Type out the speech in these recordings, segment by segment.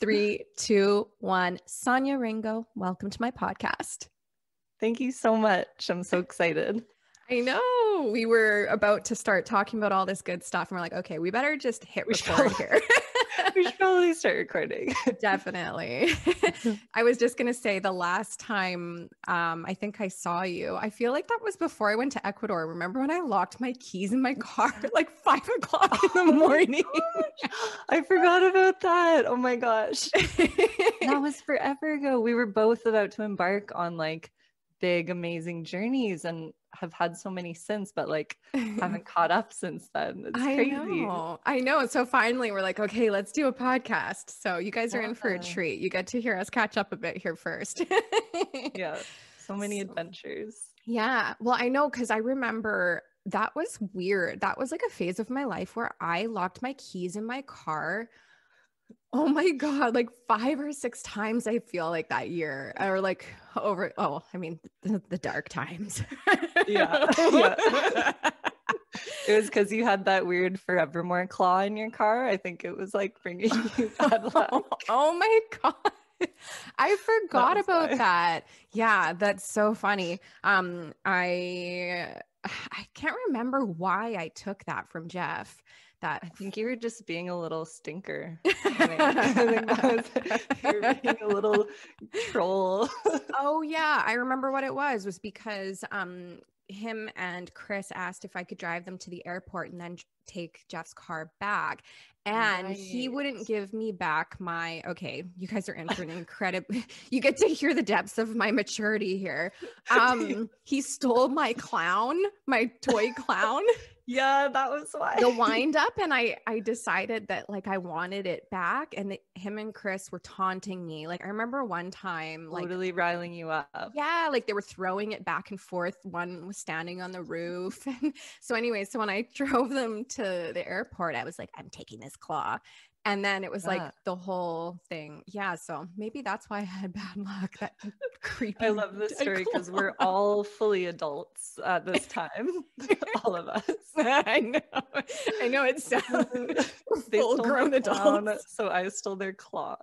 3, 2, 1. Sonja Ringo, welcome to my podcast. Thank you so much. I'm so excited. I know. We were about to start talking about all this good stuff, and we're like, okay, we better just hit record here. We should probably start recording. Definitely. I was just going to say the last time I think I saw you, I feel like that was before I went to Ecuador. Remember when I locked my keys in my car at like 5 o'clock in the morning? I forgot about that. Oh my gosh. That was forever ago. We were both about to embark on like big, amazing journeys and have had so many since, but like haven't caught up since then. It's crazy. I know. So finally we're like, okay, let's do a podcast. So you guys are in for a treat. You get to hear us catch up a bit here first. Yeah. So many adventures. Yeah. Well, I know, because I remember that was weird. That was like a phase of my life where I locked my keys in my car. Oh my God, like 5 or 6 times I feel like that year, or like the dark times. Yeah. It was because you had that weird Forevermore claw in your car. I think it was like bringing you bad luck. Oh my God. I forgot about that. Yeah, that's so funny. I can't remember why I took that from Jeff. I think you were just being a little stinker. I think that was, you were being a little troll. Oh yeah, I remember what it was because him and Chris asked if I could drive them to the airport and then take Jeff's car back. And he wouldn't give me back my, okay, you guys are in for an incredible, you get to hear the depths of my maturity here. He stole my toy clown. Yeah, that was why. The wind up, and I decided that like I wanted it back, and him and Chris were taunting me. Like I remember one time, like totally riling you up. Yeah, like they were throwing it back and forth. One was standing on the roof. And so anyway, so when I drove them to the airport, I was like, I'm taking this claw. And then it was like the whole thing. Yeah. So maybe that's why I had bad luck. That creepy. I love this story because we're all fully adults at this time. All of us. I know it sounds full-grown adults. So I stole their claw.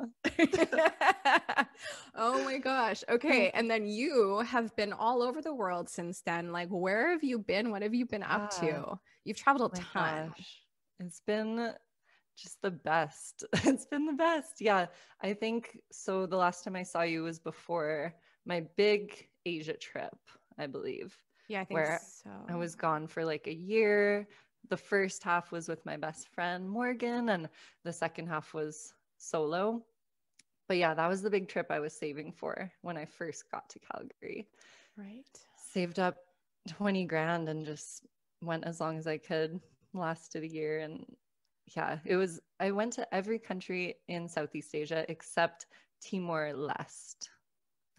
Oh my gosh. Okay. And then you have been all over the world since then. Like, where have you been? What have you been up to? You've traveled a ton. Gosh. It's been just the best. It's been the best. Yeah. I think so. The last time I saw you was before my big Asia trip, I believe. Yeah, I think so. I was gone for like a year. The first half was with my best friend, Morgan, and the second half was solo. But yeah, that was the big trip I was saving for when I first got to Calgary. Right. Saved up 20 grand and just went as long as I could, lasted a year. And yeah, I went to every country in Southeast Asia except Timor-Leste.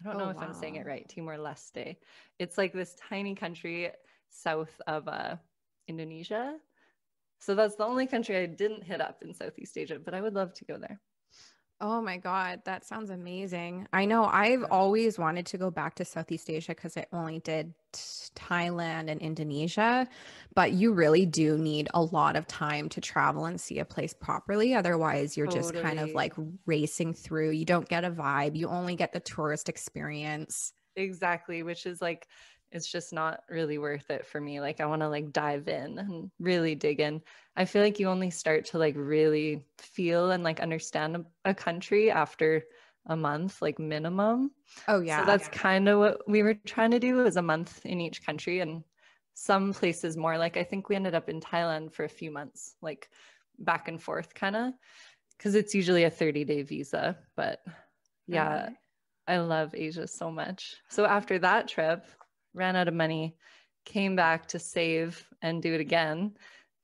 I don't know if I'm saying it right. Timor-Leste. It's like this tiny country south of Indonesia. So that's the only country I didn't hit up in Southeast Asia, but I would love to go there. Oh my God, that sounds amazing. I know I've always wanted to go back to Southeast Asia because I only did Thailand and Indonesia, but you really do need a lot of time to travel and see a place properly. Otherwise, you're just kind of like racing through. You don't get a vibe. You only get the tourist experience. Exactly, which is like, it's just not really worth it for me. Like I want to like dive in and really dig in. I feel like you only start to like really feel and like understand a country after a month, like minimum. Oh yeah. So that's kind of what we were trying to do, is a month in each country, and some places more. Like I think we ended up in Thailand for a few months, like back and forth kind of, because it's usually a 30-day visa. But yeah, I love Asia so much. So after that trip, ran out of money, came back to save and do it again.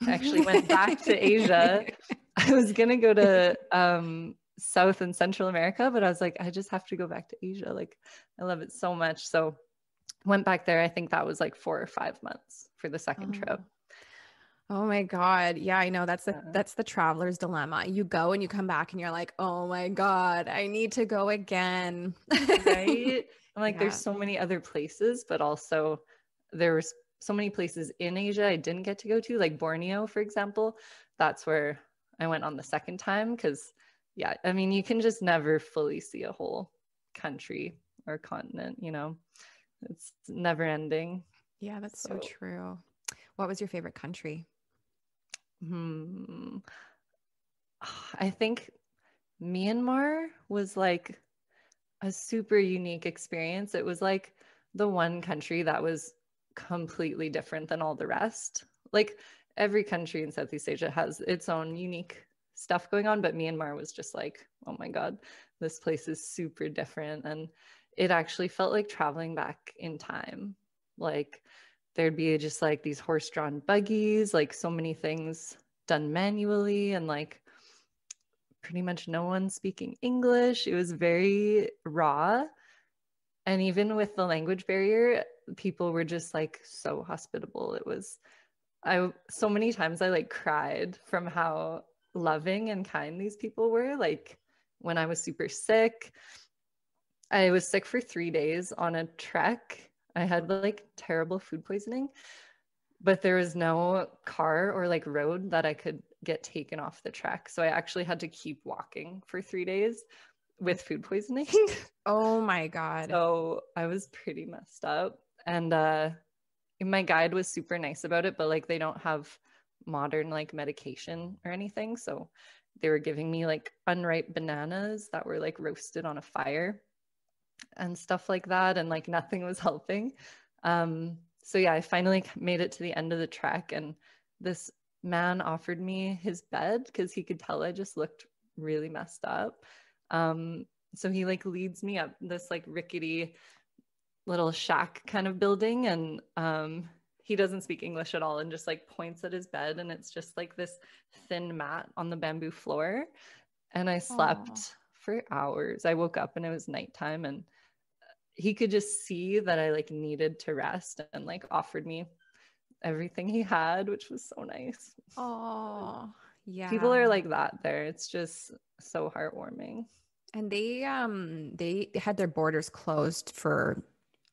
I actually went back to Asia. I was going to go to South and Central America, but I was like, I just have to go back to Asia. Like, I love it so much. So went back there. I think that was like 4 or 5 months for the second trip. Oh my God. Yeah, I know. That's the traveler's dilemma. You go and you come back and you're like, oh my God, I need to go again. Right? Like there's so many other places, but also there was so many places in Asia I didn't get to go to, like Borneo, for example. That's where I went on the second time because yeah, I mean, you can just never fully see a whole country or continent, you know, it's never ending. Yeah, that's so true. What was your favorite country? I think Myanmar was like a super unique experience. It was like the one country that was completely different than all the rest. Like every country in Southeast Asia has its own unique stuff going on, but Myanmar was just like, oh my God, this place is super different. And it actually felt like traveling back in time. Like there'd be just like these horse-drawn buggies, like so many things done manually, and like pretty much no one speaking English. It was very raw. And even with the language barrier, people were just like so hospitable. It was, so many times I like cried from how loving and kind these people were. Like when I was super sick, I was sick for 3 days on a trek. I had like terrible food poisoning, but there was no car or like road that I could get taken off the trek. So I actually had to keep walking for 3 days with food poisoning. Oh my God. So I was pretty messed up. And my guide was super nice about it, but like they don't have modern like medication or anything. So they were giving me like unripe bananas that were like roasted on a fire and stuff like that. And like nothing was helping. So yeah, I finally made it to the end of the trek, and this man offered me his bed because he could tell I just looked really messed up. So he like leads me up this like rickety little shack kind of building, and he doesn't speak English at all and just like points at his bed, and it's just like this thin mat on the bamboo floor. And I slept for hours. I woke up and it was nighttime, and he could just see that I like needed to rest and like offered me everything he had, which was so nice. Oh, yeah. People are like that there. It's just so heartwarming. And they had their borders closed for,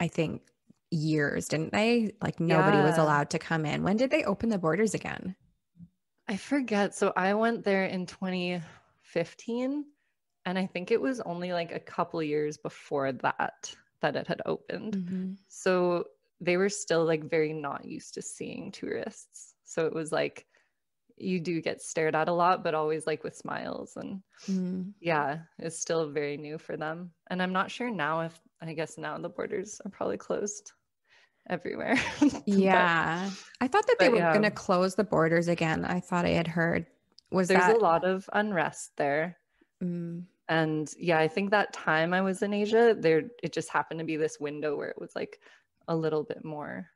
I think, years, didn't they? Like nobody was Yeah. allowed to come in. When did they open the borders again? I forget. So I went there in 2015, and I think it was only like a couple years before that it had opened. Mm-hmm. So they were still like very not used to seeing tourists. So it was like you do get stared at a lot, but always like with smiles. And yeah, it's still very new for them. And I'm not sure now if, I guess now the borders are probably closed everywhere. Yeah. I thought that they but were yeah, going to close the borders again. I thought I had heard. Was there's that? a lot of unrest there. Mm. And yeah, I think that time I was in Asia, there it just happened to be this window where it was like a little bit more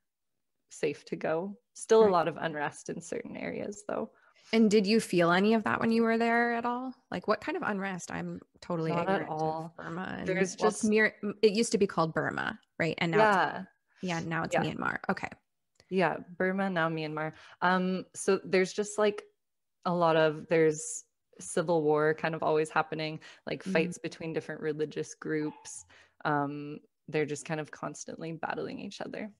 safe to go. Still a Right. lot of unrest in certain areas though. And did you feel any of that when you were there at all? Like what kind of unrest? I'm totally Not at ignorant of all. Burma. And There's well, it's just it used to be called Burma, right? And now yeah. now it's Yeah. Myanmar. Okay. Yeah, Burma, now Myanmar. So there's just like there's civil war kind of always happening, like fights between different religious groups. They're just kind of constantly battling each other.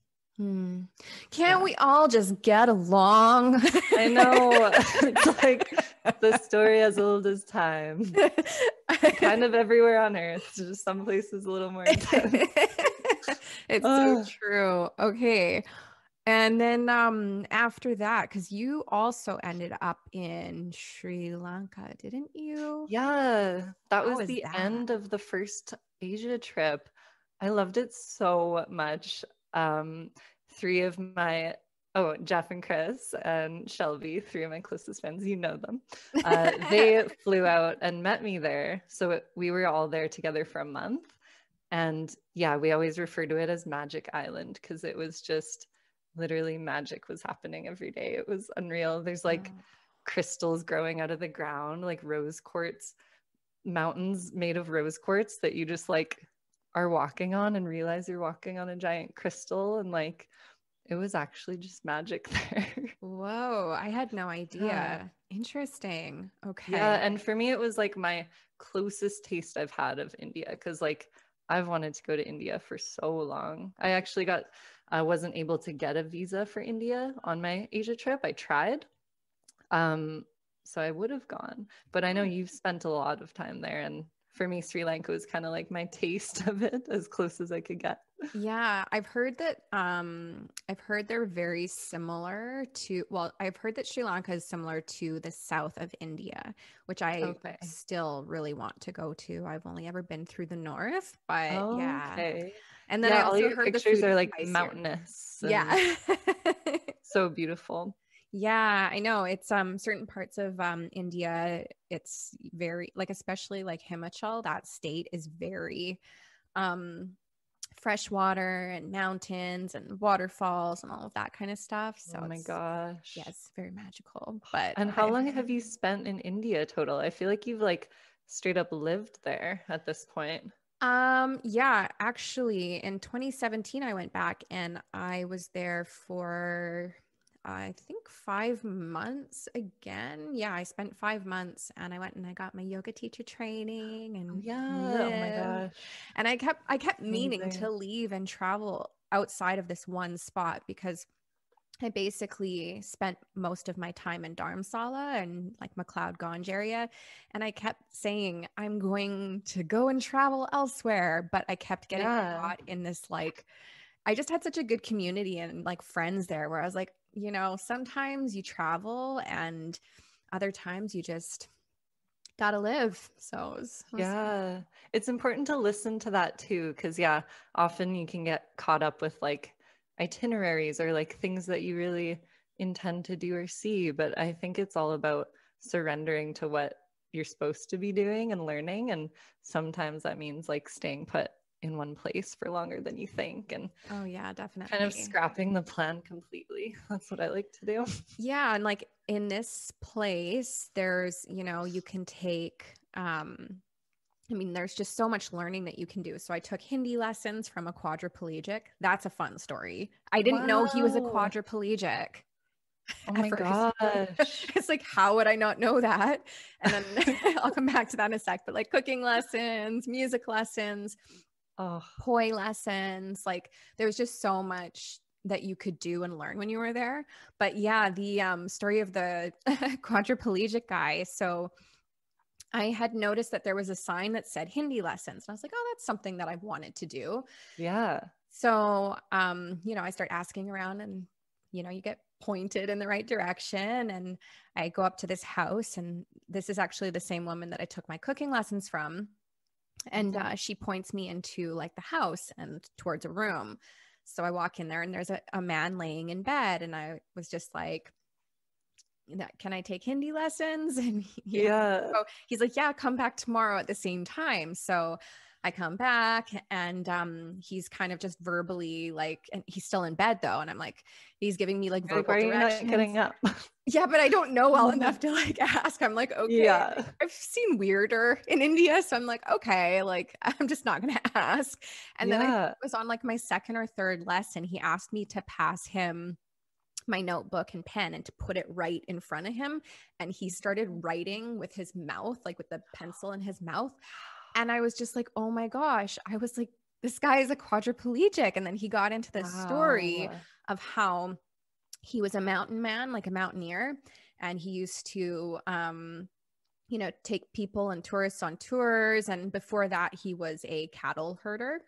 Can't we all just get along? I know. It's like the story as old as time. Kind of everywhere on earth, just some places a little more intense. It's so true. Okay. And then after that, because you also ended up in Sri Lanka, didn't you? Yeah, that How was was the that? end of the first Asia trip. I loved it so much. Three of my, Jeff and Chris and Shelby, three of my closest friends, you know them. They flew out and met me there. So we were all there together for a month. And yeah, we always refer to it as Magic Island because it was just literally magic was happening every day. It was unreal. There's like crystals growing out of the ground, like rose quartz mountains made of rose quartz that you just like are walking on and realize you're walking on a giant crystal, and like it was actually just magic there. Whoa, I had no idea. Interesting. Yeah, Okay. and for me it was like my closest taste I've had of India, because like I've wanted to go to India for so long. I wasn't able to get a visa for India on my Asia trip. I tried. so I would have gone. But I know you've spent a lot of time there, and for me, Sri Lanka was kind of like my taste of it, as close as I could get. Yeah, I've heard they're very similar to, well, I've heard that Sri Lanka is similar to the south of India, which I Okay. still really want to go to. I've only ever been through the north, but yeah. Okay. And then I Yeah, all also your heard the pictures food are is like spicier. mountainous and Yeah. so beautiful. Yeah, I know. It's certain parts of India, it's very like, especially like Himachal, that state is very um fresh water and mountains and waterfalls and all of that kind of stuff. So Oh my it's, yeah, gosh. it's very magical. But And how long have you spent in India total? I feel like you've like straight up lived there at this point. yeah, actually in 2017 I went back and I was there for I think 5 months again. Yeah, I spent 5 months and I went and I got my yoga teacher training Oh and yeah. Oh my lived. gosh. And I kept meaning Amazing. to leave and travel outside of this one spot because I basically spent most of my time in Dharamsala and like McLeod Ganj area. And I kept saying, I'm going to go and travel elsewhere. But I kept getting Yeah. caught in this, like, I just had such a good community and like friends there where I was like, sometimes you travel and other times you just gotta live. So it was Yeah. It's important to listen to that too, because yeah, often you can get caught up with like itineraries or like things that you really intend to do or see. But I think it's all about surrendering to what you're supposed to be doing and learning. And sometimes that means like staying put in one place for longer than you think and oh yeah, kind of definitely. scrapping the plan completely. That's what I like to do. Yeah, and like in this place, there's, you can take I mean, there's just so much learning that you can do. So I took Hindi lessons from a quadriplegic. That's a fun story. I didn't know he was a Wow. quadriplegic Oh at my first. gosh. It's like, how would I not know that? And then I'll come back to that in a sec. But like cooking lessons, music lessons, Oh, poi lessons, like there was just so much that you could do and learn when you were there. But yeah, the story of the quadriplegic guy. So I had noticed that there was a sign that said Hindi lessons. And I was like, oh, that's something that I've wanted to do. yeah. So, I start asking around and, you get pointed in the right direction. And I go up to this house. And this is actually the same woman that I took my cooking lessons from. And she points me into like the house and towards a room. So I walk in there and there's a man laying in bed. And I was just like, can I take Hindi lessons? And Yeah. he's like, yeah, come back tomorrow at the same time. So I come back and he's kind of just verbally like, and he's still in bed though. And I'm like, he's giving me like You're like, verbal why are you not directions. getting up? Yeah, but I don't know well enough to like ask. I'm like, okay, Yeah. like, I've seen weirder in India. So I'm like, okay, like I'm just not going to ask. And then I Yeah. was on like my second or third lesson. He asked me to pass him my notebook and pen and to put it right in front of him. And he started writing with his mouth, like with the pencil in his mouth. And I was just like, oh my gosh. I was like, this guy is a quadriplegic. And then he got into this story Wow. of how he was a mountain man, like a mountaineer. And he used to, take people and tourists on tours. And before that, he was a cattle herder.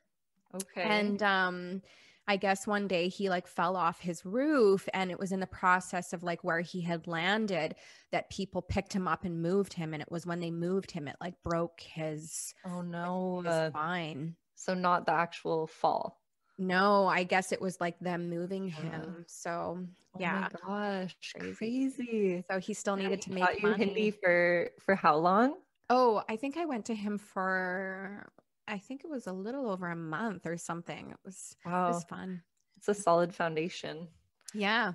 Okay. And I guess one day he like fell off his roof and it was in the process of like where he had landed that people picked him up and moved him. And it was when they moved him, it like broke his Oh no. spine. So not the actual fall. No, I guess it was like them moving Yeah. him. So Oh my yeah, gosh. crazy. Crazy. So he still And needed he to make taught you Hindi money. for how long? Oh, I think I went to him for, I think it was a little over a month or something. It was Wow. fun. It's a solid foundation. Yeah.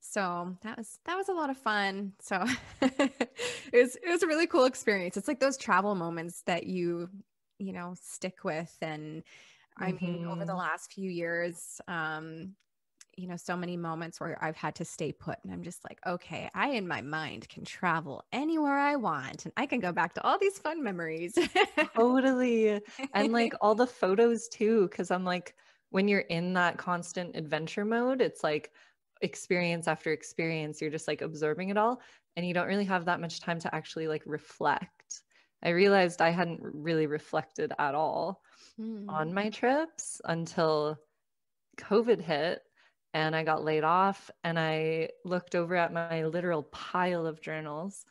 So that was a lot of fun. So it was a really cool experience. It's like those travel moments that you stick with. And I mean, over the Mm-hmm. last few years, so many moments where I've had to stay put and I'm just like, okay, I in my mind can travel anywhere I want and I can go back to all these fun memories. Totally. And like all the photos too, because I'm like, when you're in that constant adventure mode, it's like experience after experience, you're just like absorbing it all. and you don't really have that much time to actually like reflect. I realized I hadn't really reflected at all on my trips until COVID hit and I got laid off, and I looked over at my literal pile of journals.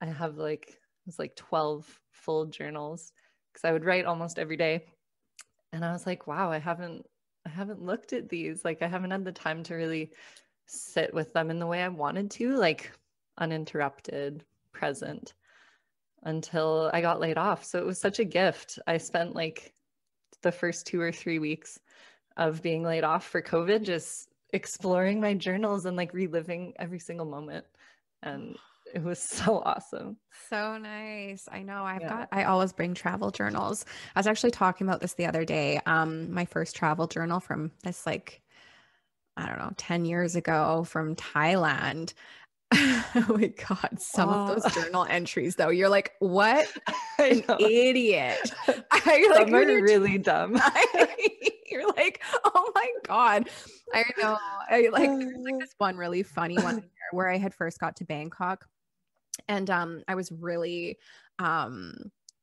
I have like, it's like 12 full journals because I would write almost every day. And I was like, wow, I haven't looked at these. Like I haven't had the time to really sit with them in the way I wanted to, like uninterrupted, present, until I got laid off. So it was such a gift. I spent like the first 2 or 3 weeks of being laid off for COVID just exploring my journals and like reliving every single moment. And it was so awesome. So nice. I know I always bring travel journals. I was actually talking about this the other day. My first travel journal from this, like, I don't know, 10 years ago from Thailand. Oh my God. Some of those journal entries though, you're like, what an idiot. I like some are really dumb. You're like, oh my God. I know. There's like this one really funny one in there where I had first got to Bangkok. And I was really I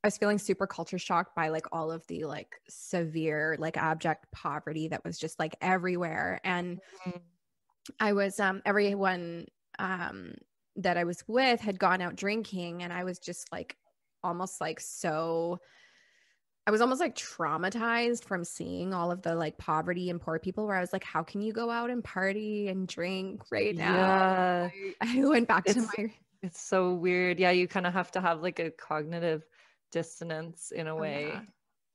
was feeling super culture shocked by like all of the like severe like abject poverty that was just like everywhere. And I was everyone that I was with had gone out drinking, and I was just like almost like I was almost like traumatized from seeing all of the like poverty and poor people, where I was like, how can you go out and party and drink right now? Yeah. I went back to my... It's so weird. Yeah, you kind of have to have like a cognitive dissonance in a way.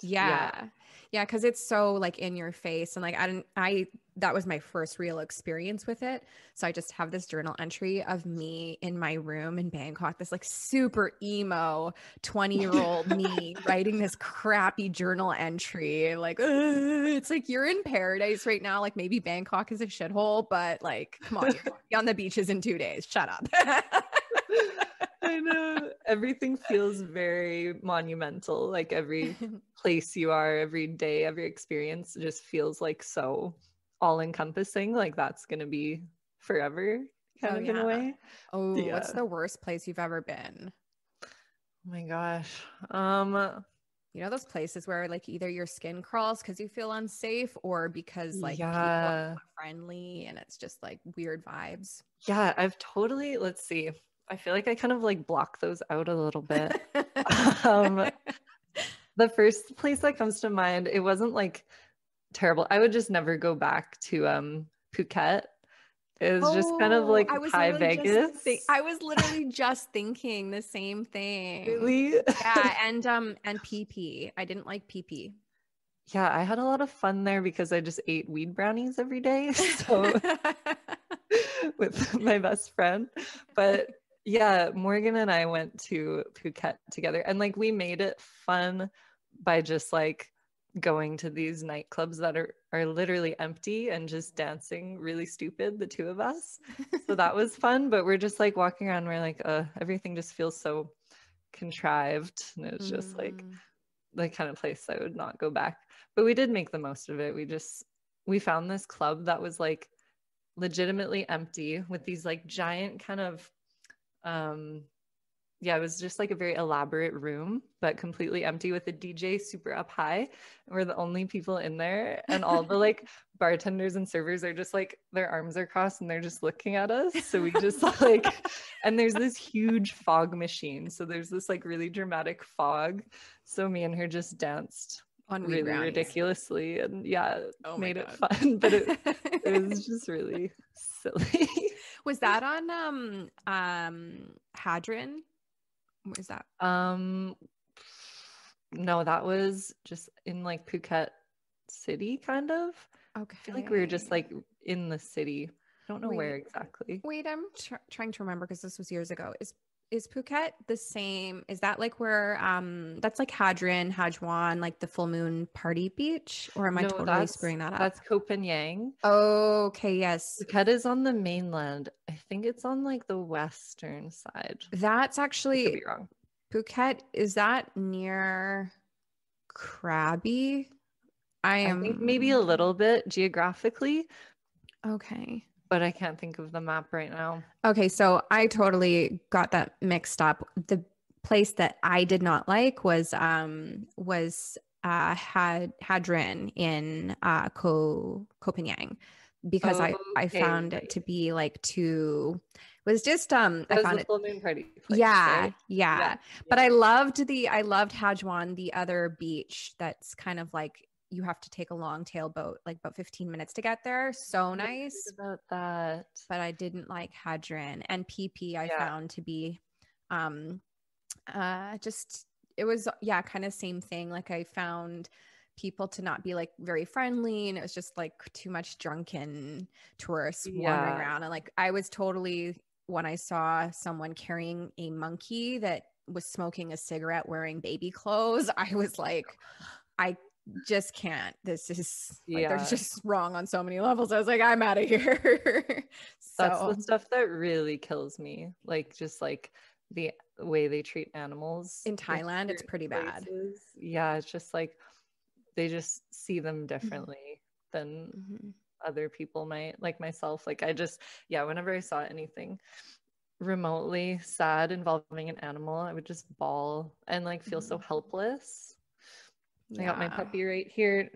Yeah, because it's so like in your face, and like that was my first real experience with it. So I just have this journal entry of me in my room in Bangkok, this like super emo 20-year-old me writing this crappy journal entry. Like, it's like, you're in paradise right now. Like maybe Bangkok is a shithole, but like, come on, you're on the beaches in 2 days. Shut up. I know. Everything feels very monumental. Like every place you are, every day, every experience just feels like so all-encompassing. Like that's going to be forever, kind of in a way. Oh, what's the worst place you've ever been? Oh my gosh. You know those places where like either your skin crawls because you feel unsafe, or because like people are not friendly and it's just like weird vibes? Yeah, let's see. I feel like I kind of like block those out a little bit. The first place that comes to mind, it wasn't like terrible. I would just never go back to Phuket. It was just kind of like Thai Vegas. I was literally just thinking the same thing. Really? Yeah, and PP. I didn't like PP. Yeah, I had a lot of fun there because I just ate weed brownies every day. So with my best friend. But yeah, Morgan and I went to Phuket together, and like we made it fun by just like going to these nightclubs that are literally empty and just dancing really stupid, the two of us. So that was fun, but we're just like walking around, we're like, everything just feels so contrived, and it was just like the kind of place I would not go back. But we did make the most of it. We found this club that was like legitimately empty with these like giant kind of it was just like a very elaborate room, but completely empty with a DJ super up high. And we're the only people in there, and all the like bartenders and servers are just like, their arms are crossed and they're just looking at us. So we just like, and there's this huge fog machine. So there's this like really dramatic fog. So me and her just danced on really ridiculously, and made it fun, but it was just really silly. Was that on Hadron? What is that? No, that was just in like Phuket City, kind of. Okay. I feel like we were just like in the city. I don't know where exactly. Wait, I'm trying to remember because this was years ago. Is Phuket the same? Is that like where that's like Hadron, Hajwan, like the full moon party beach? Or am I totally screwing that up? That's Koh Phangan. Oh, okay, yes. Phuket is on the mainland. I think it's on like the western side. That's actually, I could be wrong. Phuket, is that near Krabi? I think maybe a little bit geographically. Okay. but I can't think of the map right now. Okay, so I totally got that mixed up. The place that I did not like was Hadron in Copenhagen, because I found it to be like too, it was just That I was found the it, full moon party place, yeah, right? yeah. But I loved Hajwan, the other beach that's kind of like you have to take a long tail boat, like about 15 minutes to get there. So nice. About that. But I didn't like Hadron, and PP I found to be just, it was, yeah, kind of same thing. Like I found people to not be like very friendly, and it was just like too much drunken tourists wandering around. And like I was totally, when I saw someone carrying a monkey that was smoking a cigarette wearing baby clothes, I was like, I just can't, this is like, there's just wrong on so many levels. I was like, I'm out of here. That's the stuff that really kills me, like just like the way they treat animals in Thailand. It's pretty bad. Yeah, it's just like they just see them differently than other people might, like myself. Like I just, whenever I saw anything remotely sad involving an animal, I would just bawl and like feel so helpless. I got my puppy right here.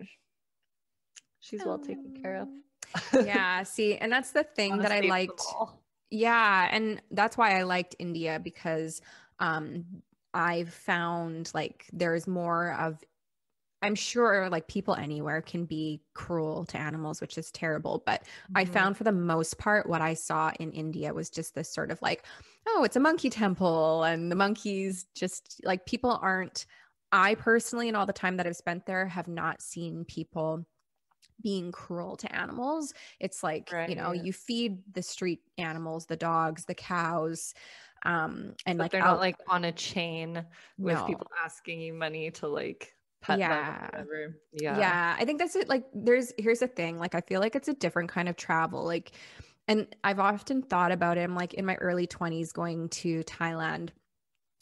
She's well taken care of. Yeah, see, and that's the thing that I liked. Yeah, and that's why I liked India, because I found like there's more of, I'm sure like people anywhere can be cruel to animals, which is terrible. But I found for the most part, what I saw in India was just this sort of like, oh, it's a monkey temple. And the monkeys just like, people aren't, I personally, in all the time that I've spent there, have not seen people being cruel to animals. It's like, you know, you feed the street animals, the dogs, the cows, and but like they're not like on a chain with people asking you money to like pet them or whatever. Yeah, I think that's it. Like here's the thing, like I feel like it's a different kind of travel, like, and I've often thought about it. I'm like in my early 20s going to Thailand,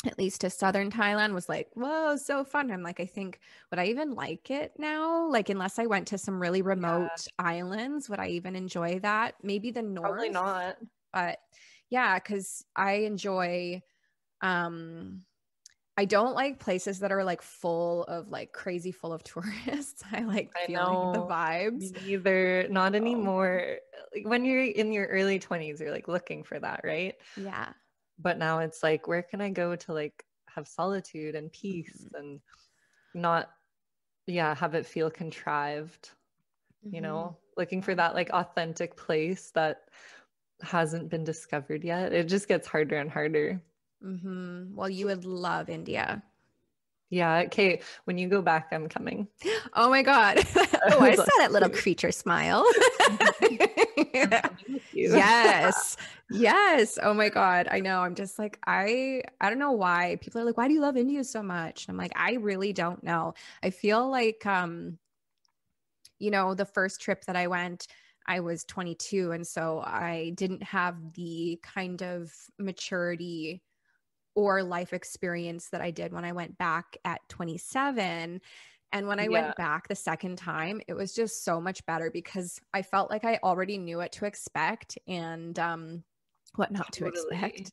at least to southern Thailand, was like, whoa, so fun. I'm like, I think, would I even like it now? Like, unless I went to some really remote islands, would I even enjoy that? Maybe the north. Probably not. But yeah, because I enjoy, I don't like places that are like full of like crazy full of tourists. I like feeling the vibes. Me neither. Not anymore. Like when you're in your early 20s, you're like looking for that, right? Yeah. But now it's like, where can I go to like have solitude and peace and not, have it feel contrived, you know, looking for that like authentic place that hasn't been discovered yet. It just gets harder and harder. Well, you would love India. Yeah. Okay. When you go back, I'm coming. Oh my God. Oh, I saw that little creature smile. Yes. Yes. Oh my God. I know. I'm just like, I don't know why people are like, why do you love India so much? And I'm like, I really don't know. I feel like, you know, the first trip that I went, I was 22. And so I didn't have the kind of maturity or life experience that I did when I went back at 27. And when I went back the second time, it was just so much better because I felt like I already knew what to expect and what not to expect.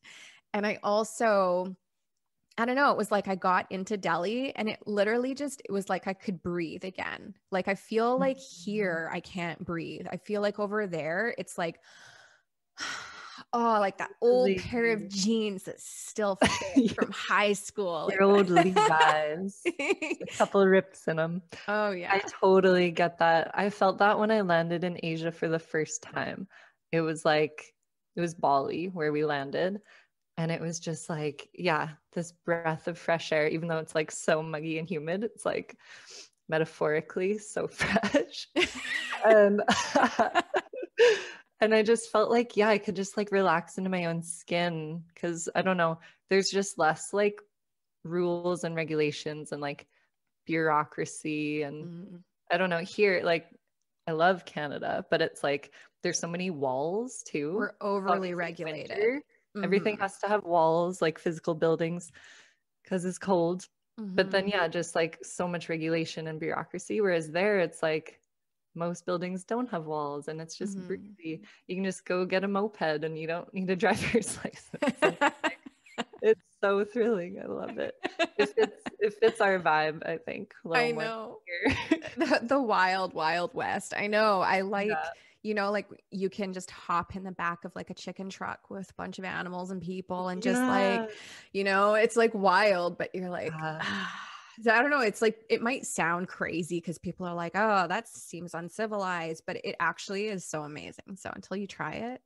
And I also, I don't know, it was like I got into Delhi and it literally just, it was like I could breathe again. Like I feel like here I can't breathe. I feel like over there, it's like, oh, like that old pair of jeans that still fit from high school. Your old Levi's, a couple rips in them. Oh yeah. I totally get that. I felt that when I landed in Asia for the first time. It was Bali where we landed. And it was just like, this breath of fresh air, even though it's like so muggy and humid, it's like metaphorically so fresh. And I just felt like, I could just like relax into my own skin because I don't know, there's just less like rules and regulations and like bureaucracy. And I don't know, here, like I love Canada, but it's like there's so many walls too. We're overly regulated. Everything has to have walls, like physical buildings, because it's cold. But then, just like so much regulation and bureaucracy. Whereas there, it's like most buildings don't have walls and it's just breezy. You can just go get a moped and you don't need a driver's license. It's so thrilling. I love it. It fits our vibe, I think. I know. the wild, wild west. I know. I like, you know, like you can just hop in the back of like a chicken truck with a bunch of animals and people and just like, you know, it's like wild, but you're like, I don't know. It's like, it might sound crazy because people are like, oh, that seems uncivilized, but it actually is so amazing. So until you try it,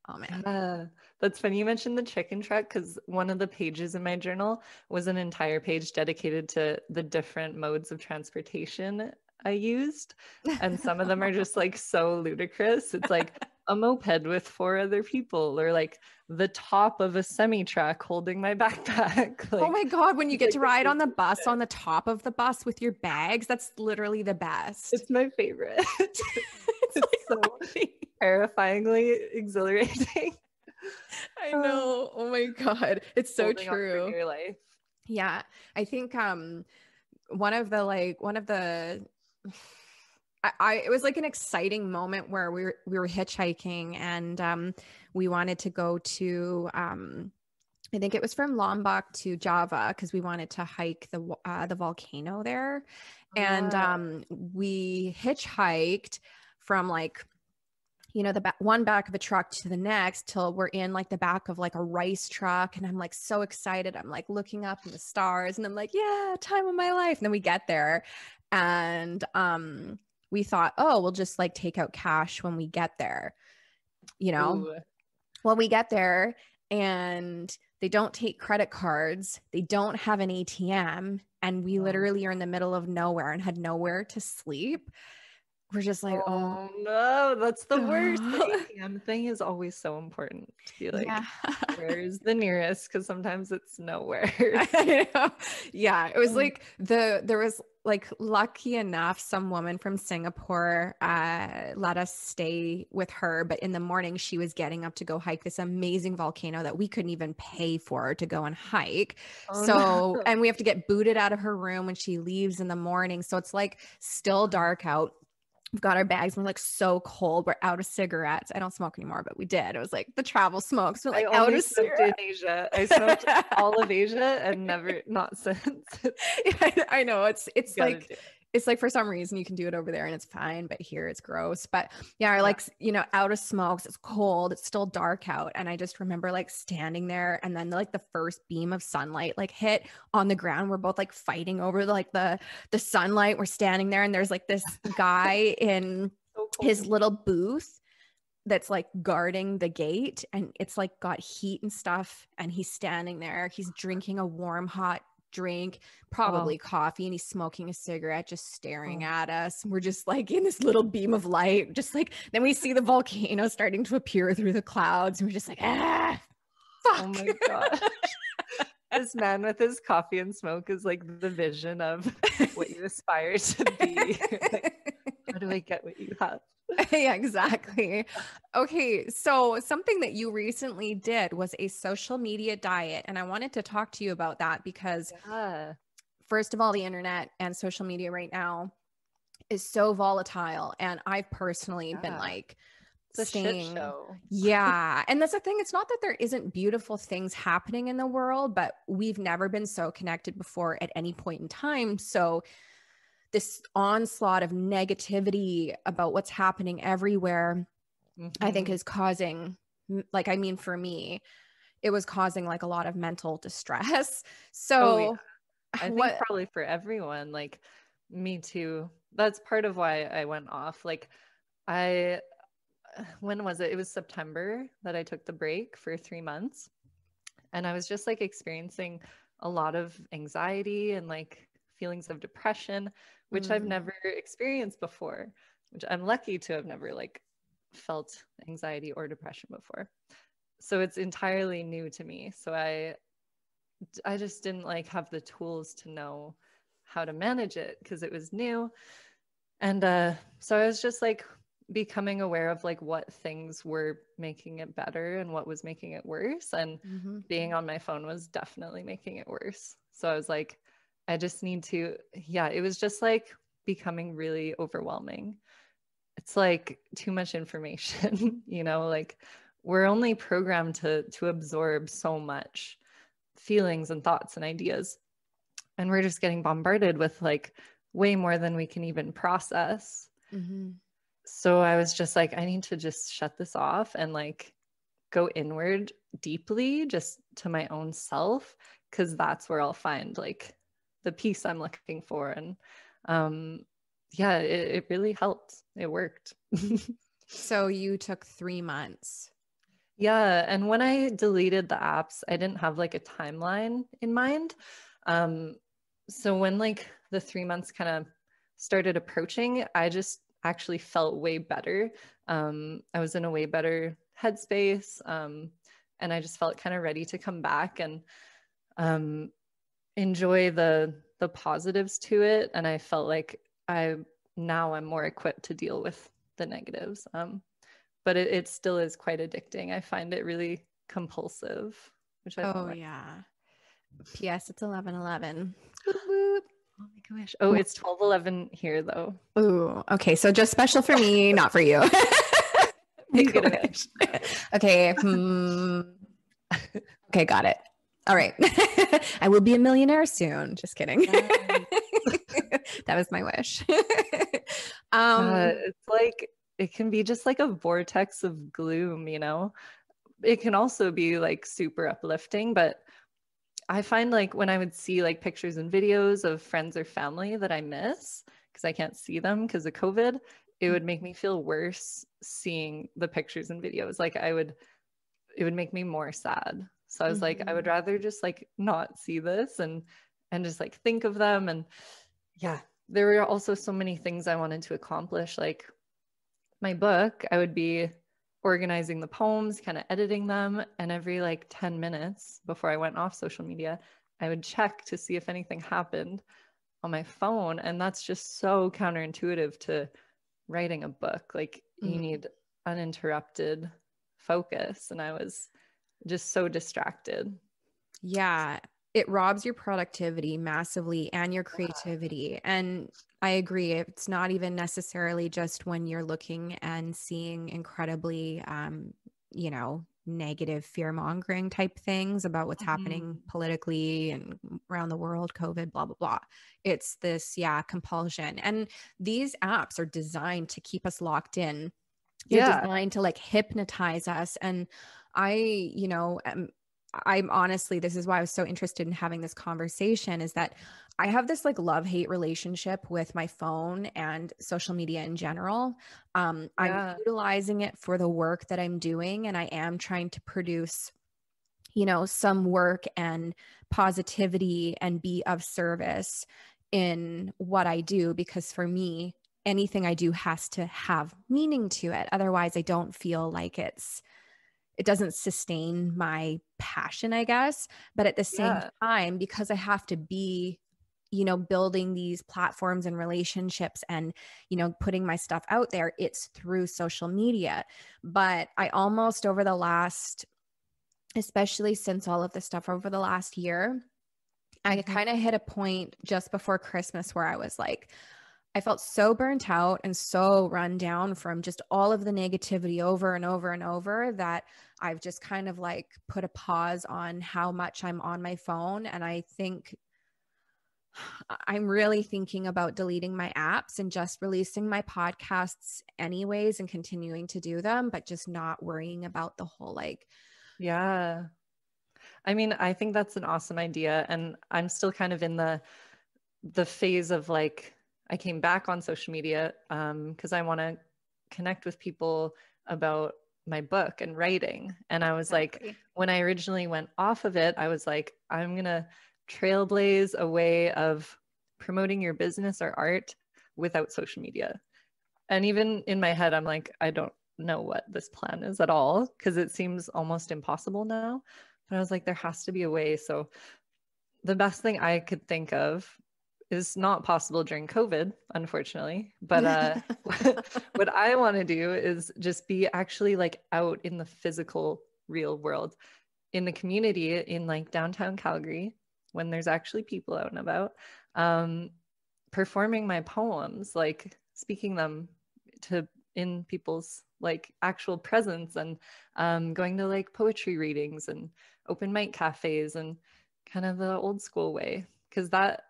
oh man. That's funny you mentioned the chicken truck, because one of the pages in my journal was an entire page dedicated to the different modes of transportation I used. And some of them are just like so ludicrous. It's like a moped with 4 other people, or like the top of a semi-truck holding my backpack. Like, oh my God, when you get to ride on the bus on the top of the bus with your bags, that's literally the best. It's my favorite. It's like so terrifyingly exhilarating. I know. Oh my God. It's so Holding true. On for your life. Yeah. I think one of the it was like an exciting moment where we were hitchhiking and we wanted to go to I think it was from Lombok to Java because we wanted to hike the volcano there. And we hitchhiked from like, you know, the one back of a truck to the next till we're in like the back of like a rice truck. And I'm like so excited. I'm like looking up in the stars and I'm like, yeah, time of my life. And then we get there and we thought, oh, we'll just like take out cash when we get there, you know. Ooh. Well, we get there and they don't take credit cards. They don't have an ATM. And we literally are in the middle of nowhere and had nowhere to sleep. We're just like, oh no, that's the worst. The ATM thing is always so important to be like, where's the nearest? Because sometimes it's nowhere. I know. Yeah, it was like there was like, lucky enough, some woman from Singapore let us stay with her, but in the morning she was getting up to go hike this amazing volcano that we couldn't even pay for to go and hike. And we have to get booted out of her room when she leaves in the morning. So it's like still dark out. We've got our bags. We're like so cold. We're out of cigarettes. I don't smoke anymore, but we did. It was like the travel smokes. We're like out of cigarettes. In Asia. I smoked all of Asia and not since. I know. It's like for some reason you can do it over there and it's fine, but here it's gross. But yeah, like, you know, out of smokes, it's cold, it's still dark out. And I just remember like standing there and then like the first beam of sunlight like hit on the ground. We're both like fighting over like the sunlight. We're standing there and there's like this guy in his little booth that's like guarding the gate and it's like got heat and stuff. And he's standing there, he's drinking a warm, hot drink, probably coffee, and he's smoking a cigarette, just staring at us. We're just like in this little beam of light, just like, then we see the volcano starting to appear through the clouds and we're just like, fuck. Oh my gosh. This man with his coffee and smoke is like the vision of what you aspire to be. Like, how do I get what you have? Yeah, exactly. Okay, so something that you recently did was a social media diet, and I wanted to talk to you about that because first of all, the internet and social media right now is so volatile, and I've personally been like shit show. Yeah, and that's the thing. It's not that there isn't beautiful things happening in the world, but we've never been so connected before at any point in time. So this onslaught of negativity about what's happening everywhere, I think is causing, like, I mean, for me, it was causing like a lot of mental distress. So I think probably for everyone, like me too. That's part of why I went off. Like when was it? It was September that I took the break for 3 months. And I was just like experiencing a lot of anxiety and like feelings of depression, which I've never experienced before, which I'm lucky to have never like felt anxiety or depression before. So it's entirely new to me. So I just didn't like have the tools to know how to manage it because it was new. And so I was just like becoming aware of like what things were making it better and what was making it worse. And being on my phone was definitely making it worse. So I was like, I just need to, it was just like becoming really overwhelming. it's like too much information, you know, like we're only programmed to absorb so much feelings and thoughts and ideas. And we're just getting bombarded with like way more than we can even process. Mm-hmm. So I was just like, I need to just shut this off and like go inward deeply just to my own self, because that's where I'll find like the peace I'm looking for. And yeah, it really helped. It worked. So you took 3 months. Yeah. And when I deleted the apps, I didn't have like a timeline in mind. So when like the 3 months kind of started approaching, I just actually felt way better. I was in a way better headspace. And I just felt kind of ready to come back and enjoy the positives to it. And I felt like I'm more equipped to deal with the negatives. But it still is quite addicting. I find it really compulsive, which I don't like. Yeah. P.S. It's 11:11. Oh my gosh. Oh, it's 12:11 here though. Ooh. Okay. So just special for me, not for you. Make it a wish. Okay. Okay. Got it. All right. I will be a millionaire soon. Just kidding. That was my wish. It's like, it can be just like a vortex of gloom, you know? It can also be like super uplifting, but I find like when I would see like pictures and videos of friends or family that I miss because I can't see them because of COVID, it would make me feel worse seeing the pictures and videos. Like it would make me more sad. So I was like, I would rather just like not see this and just like think of them. And yeah, there were also so many things I wanted to accomplish. Like my book, I would be organizing the poems, kind of editing them. And every like 10 minutes before I went off social media, I would check to see if anything happened on my phone. And that's just so counterintuitive to writing a book. Like you need uninterrupted focus. And I was just so distracted. Yeah. It robs your productivity massively and your creativity. And I agree. It's not even necessarily just when you're looking and seeing incredibly, negative fear mongering type things about what's happening politically and around the world, COVID, blah, blah, blah. It's this, compulsion. And these apps are designed to keep us locked in. They're designed to like hypnotize us. And I'm honestly, this is why I was so interested in having this conversation, is that I have this like love-hate relationship with my phone and social media in general. I'm utilizing it for the work that I'm doing, and I am trying to produce, some work and positivity and be of service in what I do, because for me, anything I do has to have meaning to it. Otherwise, I don't feel like it doesn't sustain my passion, I guess. But at the same time, because I have to be, building these platforms and relationships and, putting my stuff out there, it's through social media. But I almost over the last, especially since all of this stuff over the last year, I kind of hit a point just before Christmas where I was like, I felt so burnt out and so run down from just all of the negativity over and over and over that I've just kind of like put a pause on how much I'm on my phone. And I think I'm really thinking about deleting my apps and just releasing my podcasts anyways and continuing to do them, but just not worrying about the whole like. Yeah. I mean, I think that's an awesome idea. And I'm still kind of in the phase of like, I came back on social media because I want to connect with people about my book and writing. And I was like, when I originally went off of it, I was like, I'm going to trailblaze a way of promoting your business or art without social media. And even in my head, I'm like, I don't know what this plan is at all because it seems almost impossible now. But I was like, there has to be a way. So the best thing I could think of is not possible during COVID, unfortunately. But what I want to do is just be actually like out in the physical real world, in the community in like downtown Calgary, when there's actually people out and about, performing my poems, like speaking them to in people's like actual presence, and going to like poetry readings and open mic cafes and kind of the old school way, because that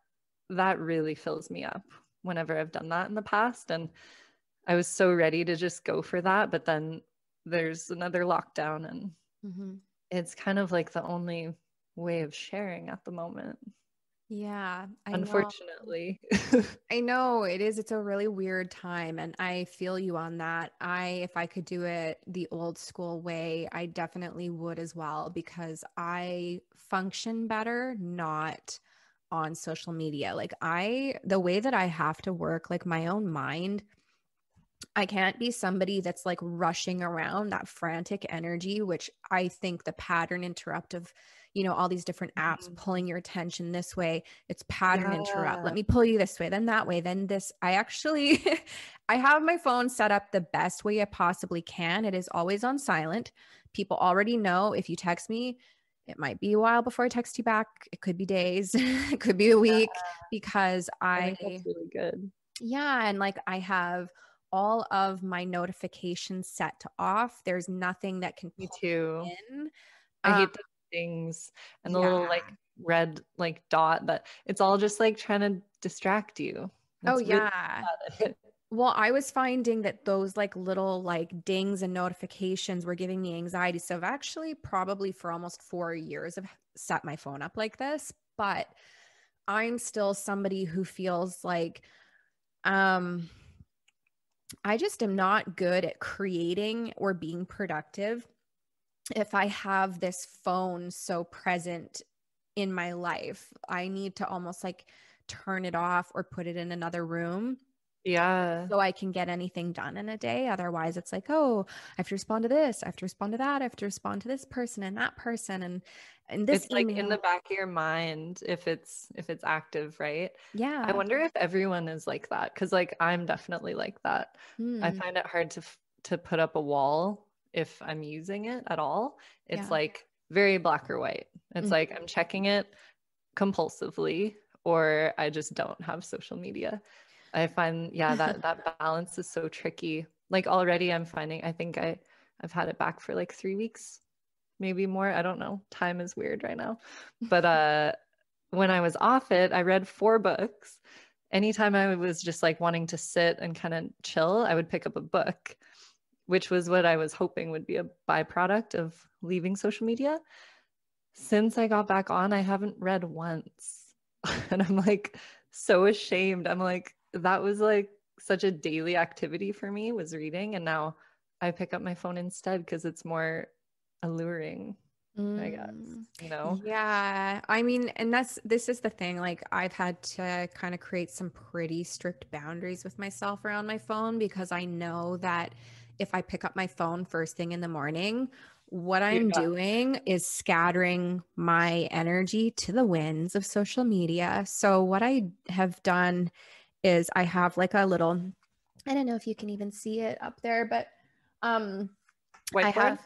really fills me up whenever I've done that in the past. And I was so ready to just go for that, but then there's another lockdown, and it's kind of like the only way of sharing at the moment. Yeah, unfortunately. I know it is. It's a really weird time, and I feel you on that. If I could do it the old school way, I definitely would as well, because I function better not on social media. Like the way that I have to work, like my own mind, I can't be somebody that's like rushing around, that frantic energy, which I think the pattern interrupt of, all these different apps pulling your attention this way. It's pattern interrupt. Let me pull you this way, then that way, then this. I actually, I have my phone set up the best way I possibly can. It is always on silent. People already know if you text me, it might be a while before I text you back. It could be days, it could be a week, because I think that's really good. Yeah. And like I have all of my notifications set to off. There's nothing that can Me too. in. I hate the things and the little like red like dot, that it's all just like trying to distract you. It's yeah. Well, I was finding that those like little like dings and notifications were giving me anxiety. So I've actually probably for almost 4 years have set my phone up like this, but I'm still somebody who feels like I just am not good at creating or being productive if I have this phone so present in my life. I need to almost like turn it off or put it in another room. Yeah. So I can get anything done in a day. Otherwise, it's like, oh, I have to respond to this. I have to respond to that. I have to respond to this person and that person. And this it's email. Like in the back of your mind, if it's active, right? Yeah. I wonder if everyone is like that. Cause like I'm definitely like that. I find it hard to put up a wall if I'm using it at all. It's like very black or white. It's like I'm checking it compulsively, or I just don't have social media. I find, that balance is so tricky. Like already I'm finding, I think I've had it back for like 3 weeks, maybe more. I don't know. Time is weird right now. But when I was off it, I read 4 books. Anytime I was just like wanting to sit and kind of chill, I would pick up a book, which was what I was hoping would be a byproduct of leaving social media. Since I got back on, I haven't read once. And I'm like so ashamed. I'm like, that was like such a daily activity for me, was reading. And now I pick up my phone instead because it's more alluring, I guess, Yeah. I mean, and this is the thing. Like I've had to kind of create some pretty strict boundaries with myself around my phone, because I know that if I pick up my phone first thing in the morning, what I'm doing is scattering my energy to the winds of social media. So what I have done is I have like a little, I don't know if you can even see it up there, but whiteboard?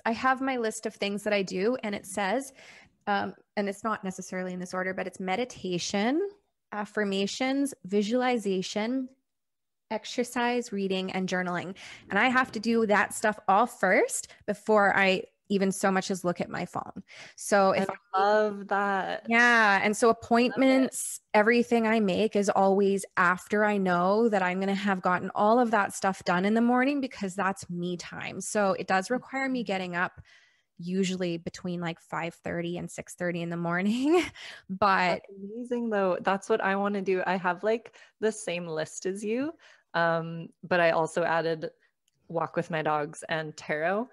I have my list of things that I do, and it says, and it's not necessarily in this order, but it's meditation, affirmations, visualization, exercise, reading, and journaling. And I have to do that stuff all first before I even so much as look at my phone. So if I love that. Yeah. And so appointments, everything I make is always after I know that I'm going to have gotten all of that stuff done in the morning, because that's me time. So it does require me getting up usually between like 5:30 and 6:30 in the morning. But that's amazing though. That's what I want to do. I have like the same list as you. But I also added walk with my dogs and tarot.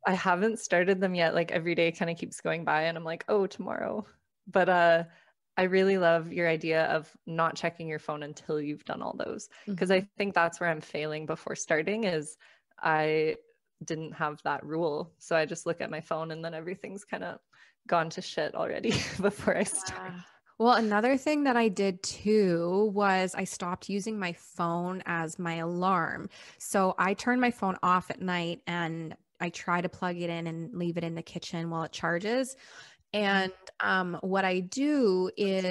I haven't started them yet. Like every day kind of keeps going by and I'm like, oh, tomorrow. But I really love your idea of not checking your phone until you've done all those. Because I think that's where I'm failing before starting, is I didn't have that rule. So I just look at my phone and then everything's kind of gone to shit already before I start. Well, another thing that I did too was I stopped using my phone as my alarm. So I turn my phone off at night and I try to plug it in and leave it in the kitchen while it charges. And what I do is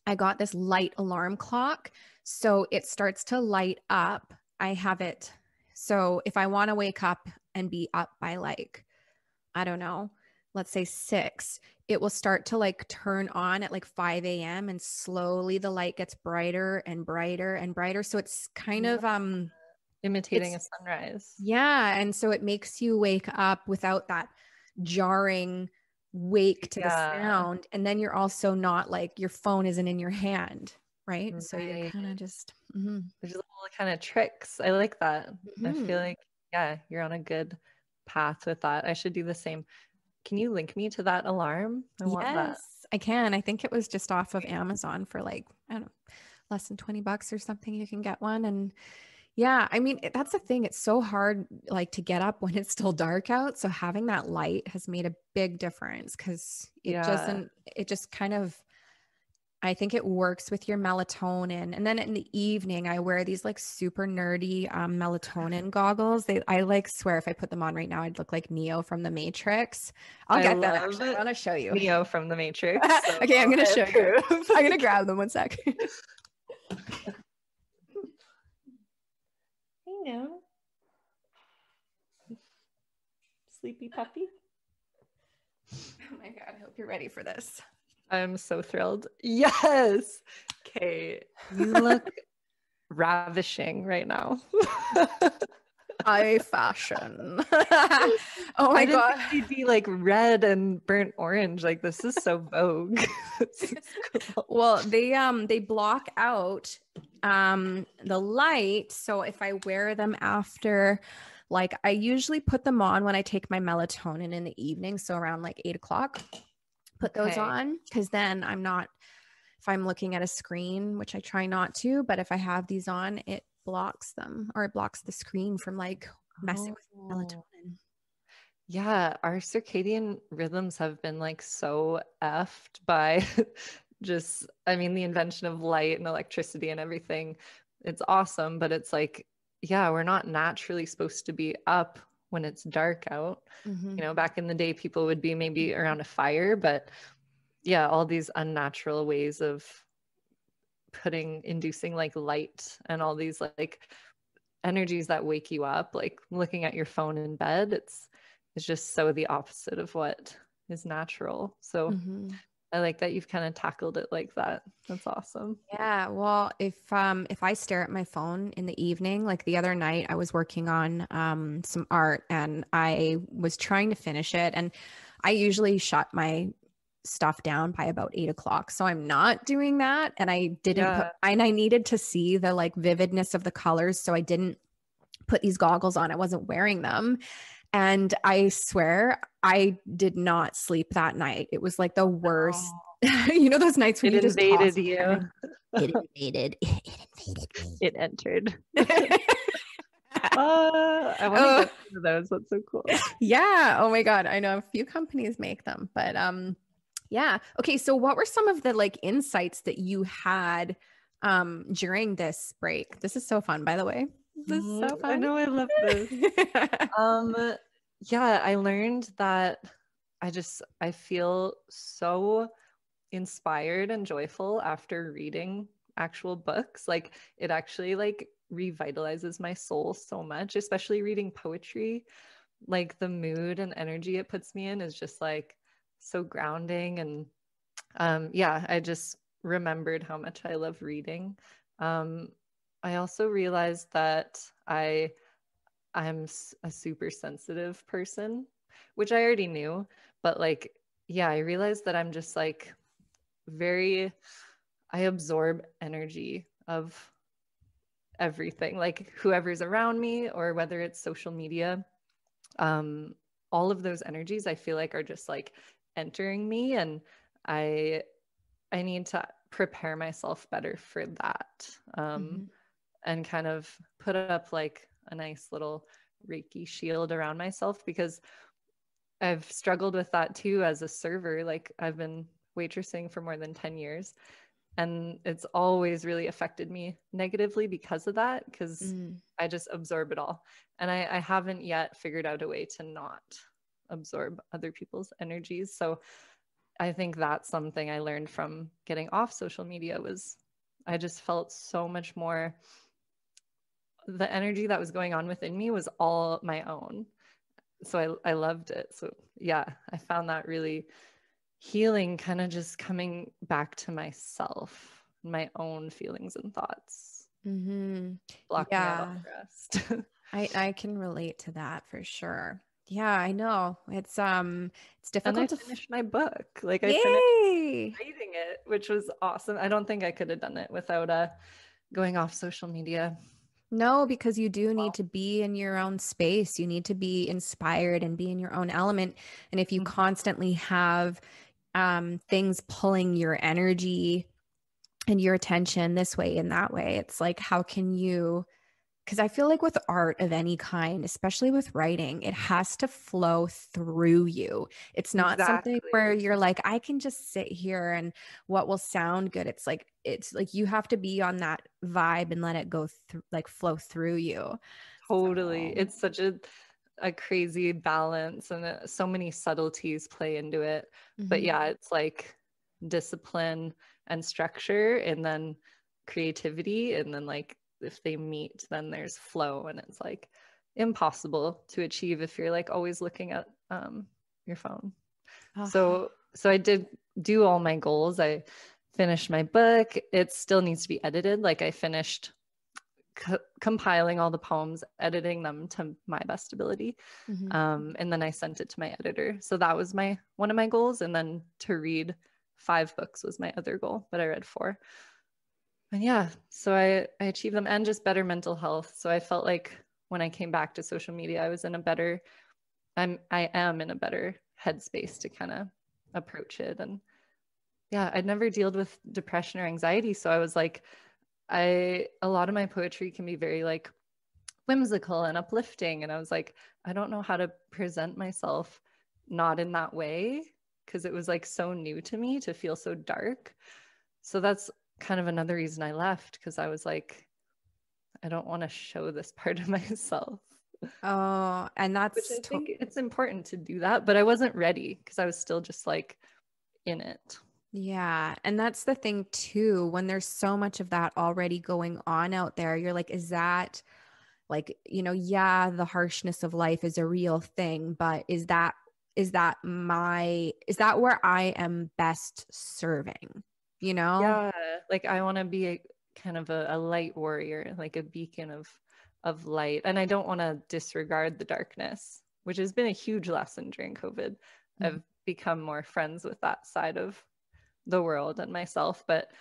I got this light alarm clock. So it starts to light up. I have it. So if I want to wake up and be up by like, I don't know, let's say 6, it will start to like turn on at like 5 a.m. and slowly the light gets brighter and brighter and brighter. So it's kind of imitating a sunrise. Yeah. And so it makes you wake up without that jarring wake to the sound. And then you're also not like your phone isn't in your hand. Right. So you're kind of just there's little kind of tricks. I like that. I feel like, yeah, you're on a good path with that. I should do the same. Can you link me to that alarm? I want that. I can. I think it was just off of Amazon for like, I don't know, less than $20 or something. You can get one. And yeah, I mean, that's the thing. It's so hard like to get up when it's still dark out. So having that light has made a big difference because it just kind of, I think it works with your melatonin. And then in the evening, I wear these like super nerdy melatonin goggles. I like swear if I put them on right now, I'd look like Neo from the Matrix. I'll get them actually. I want to show you. Neo from the Matrix. So okay, I'm going to show you. I'm going to grab them 1 sec. No. Sleepy puppy. Oh my God, I hope you're ready for this. I'm so thrilled. Yes. Okay. You look ravishing right now. High fashion. Oh my God. You'd be like red and burnt orange. Like this is so vogue. Cool. Well, they block out the light. So if I wear them after, like I usually put them on when I take my melatonin in the evening. So around like 8 o'clock, put those on. Cause then I'm not, if I'm looking at a screen, which I try not to, but if I have these on, it blocks them or it blocks the screen from like messing with melatonin. Yeah. Our circadian rhythms have been like so effed by just, I mean, the invention of light and electricity and everything. It's awesome, but it's like, yeah, we're not naturally supposed to be up when it's dark out. You know, back in the day, people would be maybe around a fire, but yeah, all these unnatural ways of inducing like light and all these like energies that wake you up, like looking at your phone in bed, it's just so the opposite of what is natural. So I like that you've kind of tackled it like that. That's awesome. Yeah. Well, if I stare at my phone in the evening, like the other night I was working on some art and I was trying to finish it, and I usually shut my stuff down by about 8 o'clock. So I'm not doing that. And I didn't and I needed to see the like vividness of the colors. So I didn't put these goggles on. I wasn't wearing them. And I swear I did not sleep that night. It was like the worst. You know, those nights when it you just invaded you. It invaded me. It entered. I want to get to those. That's so cool. Yeah. Oh my God. I know a few companies make them, but yeah. Okay. So what were some of the like insights that you had during this break? This is so fun, by the way. This is so fun. I know, I love this. Yeah, I learned that I feel so inspired and joyful after reading actual books. Like it actually like revitalizes my soul so much, especially reading poetry. Like the mood and energy it puts me in is just like so grounding. And yeah, I just remembered how much I love reading. I also realized that I'm a super sensitive person, which I already knew, but like, yeah, I realized that I'm just like I absorb energy of everything, like whoever's around me or whether it's social media. All of those energies I feel like are just like entering me, and I need to prepare myself better for that. And kind of put up like a nice little Reiki shield around myself, because I've struggled with that too as a server. Like I've been waitressing for more than 10 years, and it's always really affected me negatively because of that, because I just absorb it all. And I haven't yet figured out a way to not absorb other people's energies. So I think that's something I learned from getting off social media was I just felt so much more, the energy that was going on within me was all my own. So I loved it. So yeah, I found that really healing, kind of just coming back to myself, my own feelings and thoughts, blocking out all Yeah. the rest. I can relate to that for sure. Yeah, I know. It's And I difficult to finished my book. Like I finished Yay! reading it, which was awesome. I don't think I could have done it without going off social media. No, because you do need to be in your own space. You need to be inspired and be in your own element. And if you constantly have things pulling your energy and your attention this way and that way, it's like, how can you? Because I feel like with art of any kind, especially with writing, it has to flow through you. It's not something where Exactly. you're like, I can just sit here and what will sound good. It's like you have to be on that vibe and let it go through, like flow through you. Totally. So, It's such a crazy balance, and so many subtleties play into it. But mhm. yeah, it's like discipline and structure, and then creativity, and then like if they meet, then there's flow, and it's like impossible to achieve if you're like always looking at your phone. Ah, So I did do all my goals. I finished my book. It still needs to be edited. Like I finished compiling all the poems, editing them to my best ability. mhm. And then I sent it to my editor. So that was my one of my goals. And then to read 5 books was my other goal, but I read 4. And yeah, so I achieved them, and just better mental health. So I felt like when I came back to social media, I was in a better, I am in a better headspace to kind of approach it. And yeah, I'd never dealt with depression or anxiety. So I was like, a lot of my poetry can be very like whimsical and uplifting. And I was like, I don't know how to present myself not in that way, because it was like so new to me to feel so dark. So that's kind of another reason I left, because I was like, I don't want to show this part of myself. Oh, and Which that's I think it's important to do that, but I wasn't ready because I was still just like in it. yeah. And that's the thing too, when there's so much of that already going on out there, you're like, is that like, yeah, the harshness of life is a real thing, but is that where I am best serving, you know? Yeah, like I want to be a kind of a light warrior, like a beacon of light. And I don't want to disregard the darkness, which has been a huge lesson during COVID. Mhm. I've become more friends with that side of the world and myself. But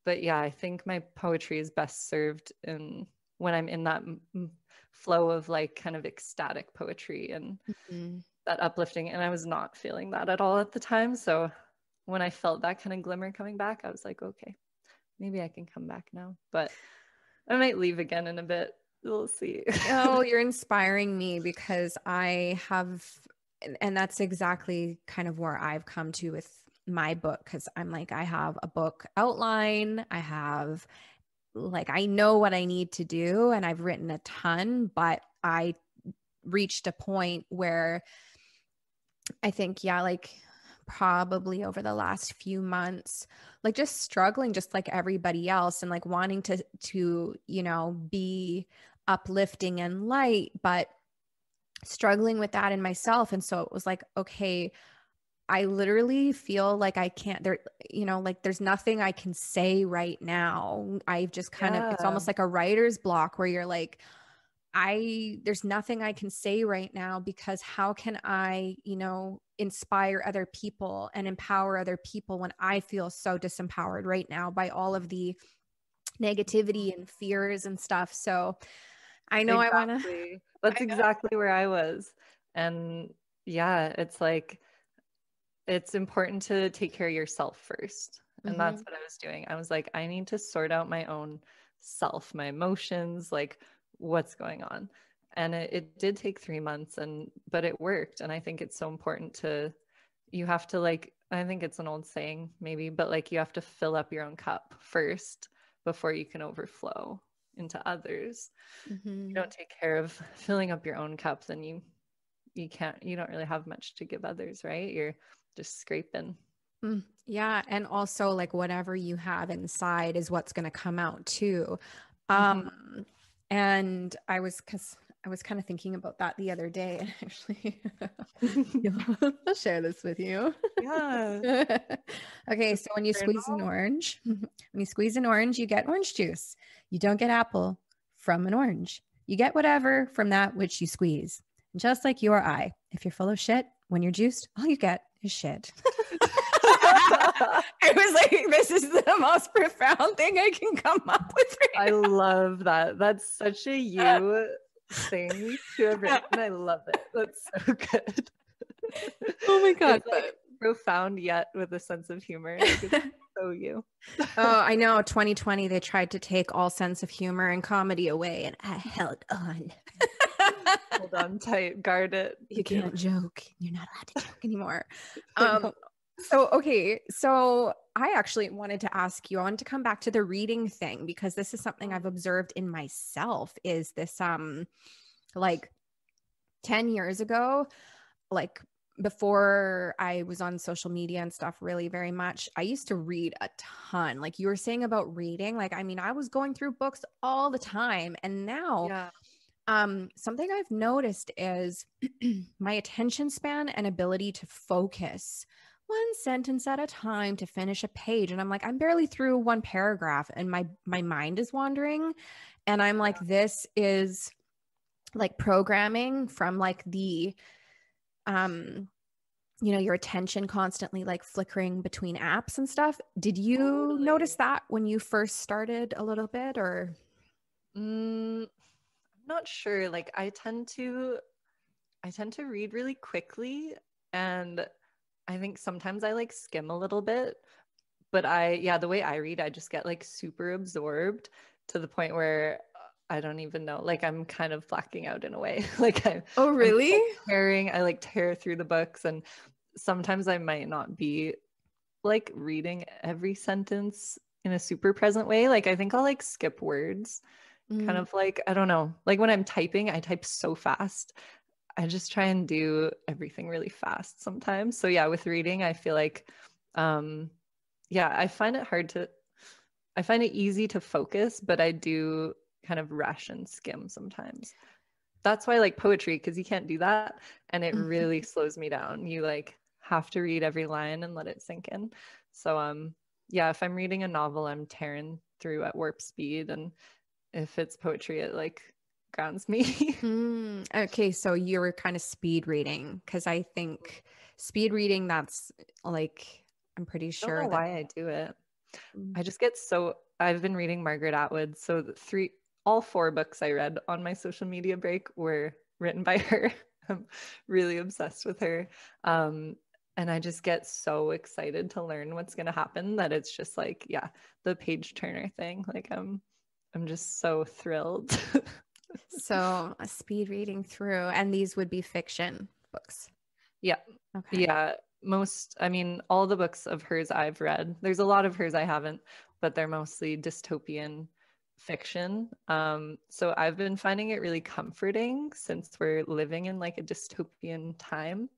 yeah, I think my poetry is best served in when I'm in that flow of like kind of ecstatic poetry and Mhm. that uplifting. And I was not feeling that at all at the time. So when I felt that kind of glimmer coming back, I was like, okay, maybe I can come back now. But I might leave again in a bit. We'll see. Oh, you're inspiring me because I have, and that's exactly kind of where I've come to with my book. Cause I'm like, I have a book outline, I have like, I know what I need to do, and I've written a ton, but I reached a point where I think, yeah, like probably over the last few months, like just struggling just like everybody else and like wanting to, be uplifting and light, but struggling with that in myself. And so it was like, okay, I literally feel like I can't there, like there's nothing I can say right now. I've just kind of, it's Yeah, almost like a writer's block where you're like, there's nothing I can say right now because how can I, inspire other people and empower other people when I feel so disempowered right now by all of the negativity and fears and stuff. So I know I want to, exactly. That's exactly where I was. And yeah, it's like, it's important to take care of yourself first. And that's Mhm. what I was doing. I was like, I need to sort out my own self, my emotions, like what's going on. And it did take 3 months, but it worked. And I think it's so important you have to like, I think it's an old saying maybe, but like you have to fill up your own cup first before you can overflow into others. If you Mhm. don't take care of filling up your own cup, then you don't really have much to give others, right? You're just scraping. Yeah. And also like whatever you have inside is what's going to come out too. Mhm. And I was kind of thinking about that the other day. And actually, I'll share this with you. Yeah. Okay, so when you squeeze an orange, you get orange juice. You don't get apple from an orange. You get whatever from that which you squeeze. Just like your eye, if you're full of shit, when you're juiced, all you get is shit. I was like, this is the most profound thing I can come up with. I love that. That's such a you thing to have written. I love it. That's so good. Oh my God. It's like profound yet with a sense of humor. Like, it's so you. Oh, I know. 2020, they tried to take all sense of humor and comedy away, and I held on. Hold on tight, guard it. You can't joke. You're not allowed to joke anymore. I know. So I actually wanted to ask you, I wanted to come back to the reading thing because this is something I've observed in myself is this, like 10 years ago, like before I was on social media and stuff really very much, I used to read a ton. Like you were saying about reading, like, I mean, I was going through books all the time. And now, Yeah. something I've noticed is my attention span and ability to focus one sentence at a time to finish a page. And I'm like, I'm barely through one paragraph and my mind is wandering. And I'm like, this is like programming from like the your attention constantly like flickering between apps and stuff. Did you notice that when you first started a little bit or? I'm not sure. Like I tend to read really quickly, and I think sometimes I like skim a little bit, but the way I read, I just get like super absorbed to the point where I don't even know, like I'm kind of blacking out in a way. Like Oh, really? I like tear through the books, and sometimes I might not be like reading every sentence in a super present way. Like I think I'll like skip words, kind of like, I don't know, like when I'm typing, I type so fast. I just try and do everything really fast sometimes. So yeah, with reading, I feel like, I find it easy to focus, but I do kind of rush and skim sometimes. That's why I like poetry, because you can't do that. And it really slows me down. You like have to read every line and let it sink in. So if I'm reading a novel, I'm tearing through at warp speed. And if it's poetry, it like grounds me. Okay, so you were kind of speed reading because I think speed reading, that's like, I'm pretty I sure don't know that. why I do it. I just get I've been reading Margaret Atwood. So all 4 books I read on my social media break were written by her. I'm really obsessed with her. And I just get so excited to learn what's going to happen that it's just like, yeah, the page turner thing. Like I'm just so thrilled. So speed reading through, and these would be fiction books. Yeah. Okay. Yeah. All the books of hers I've read, there's a lot of hers I haven't, but they're mostly dystopian fiction. So I've been finding it really comforting since we're living in like a dystopian time.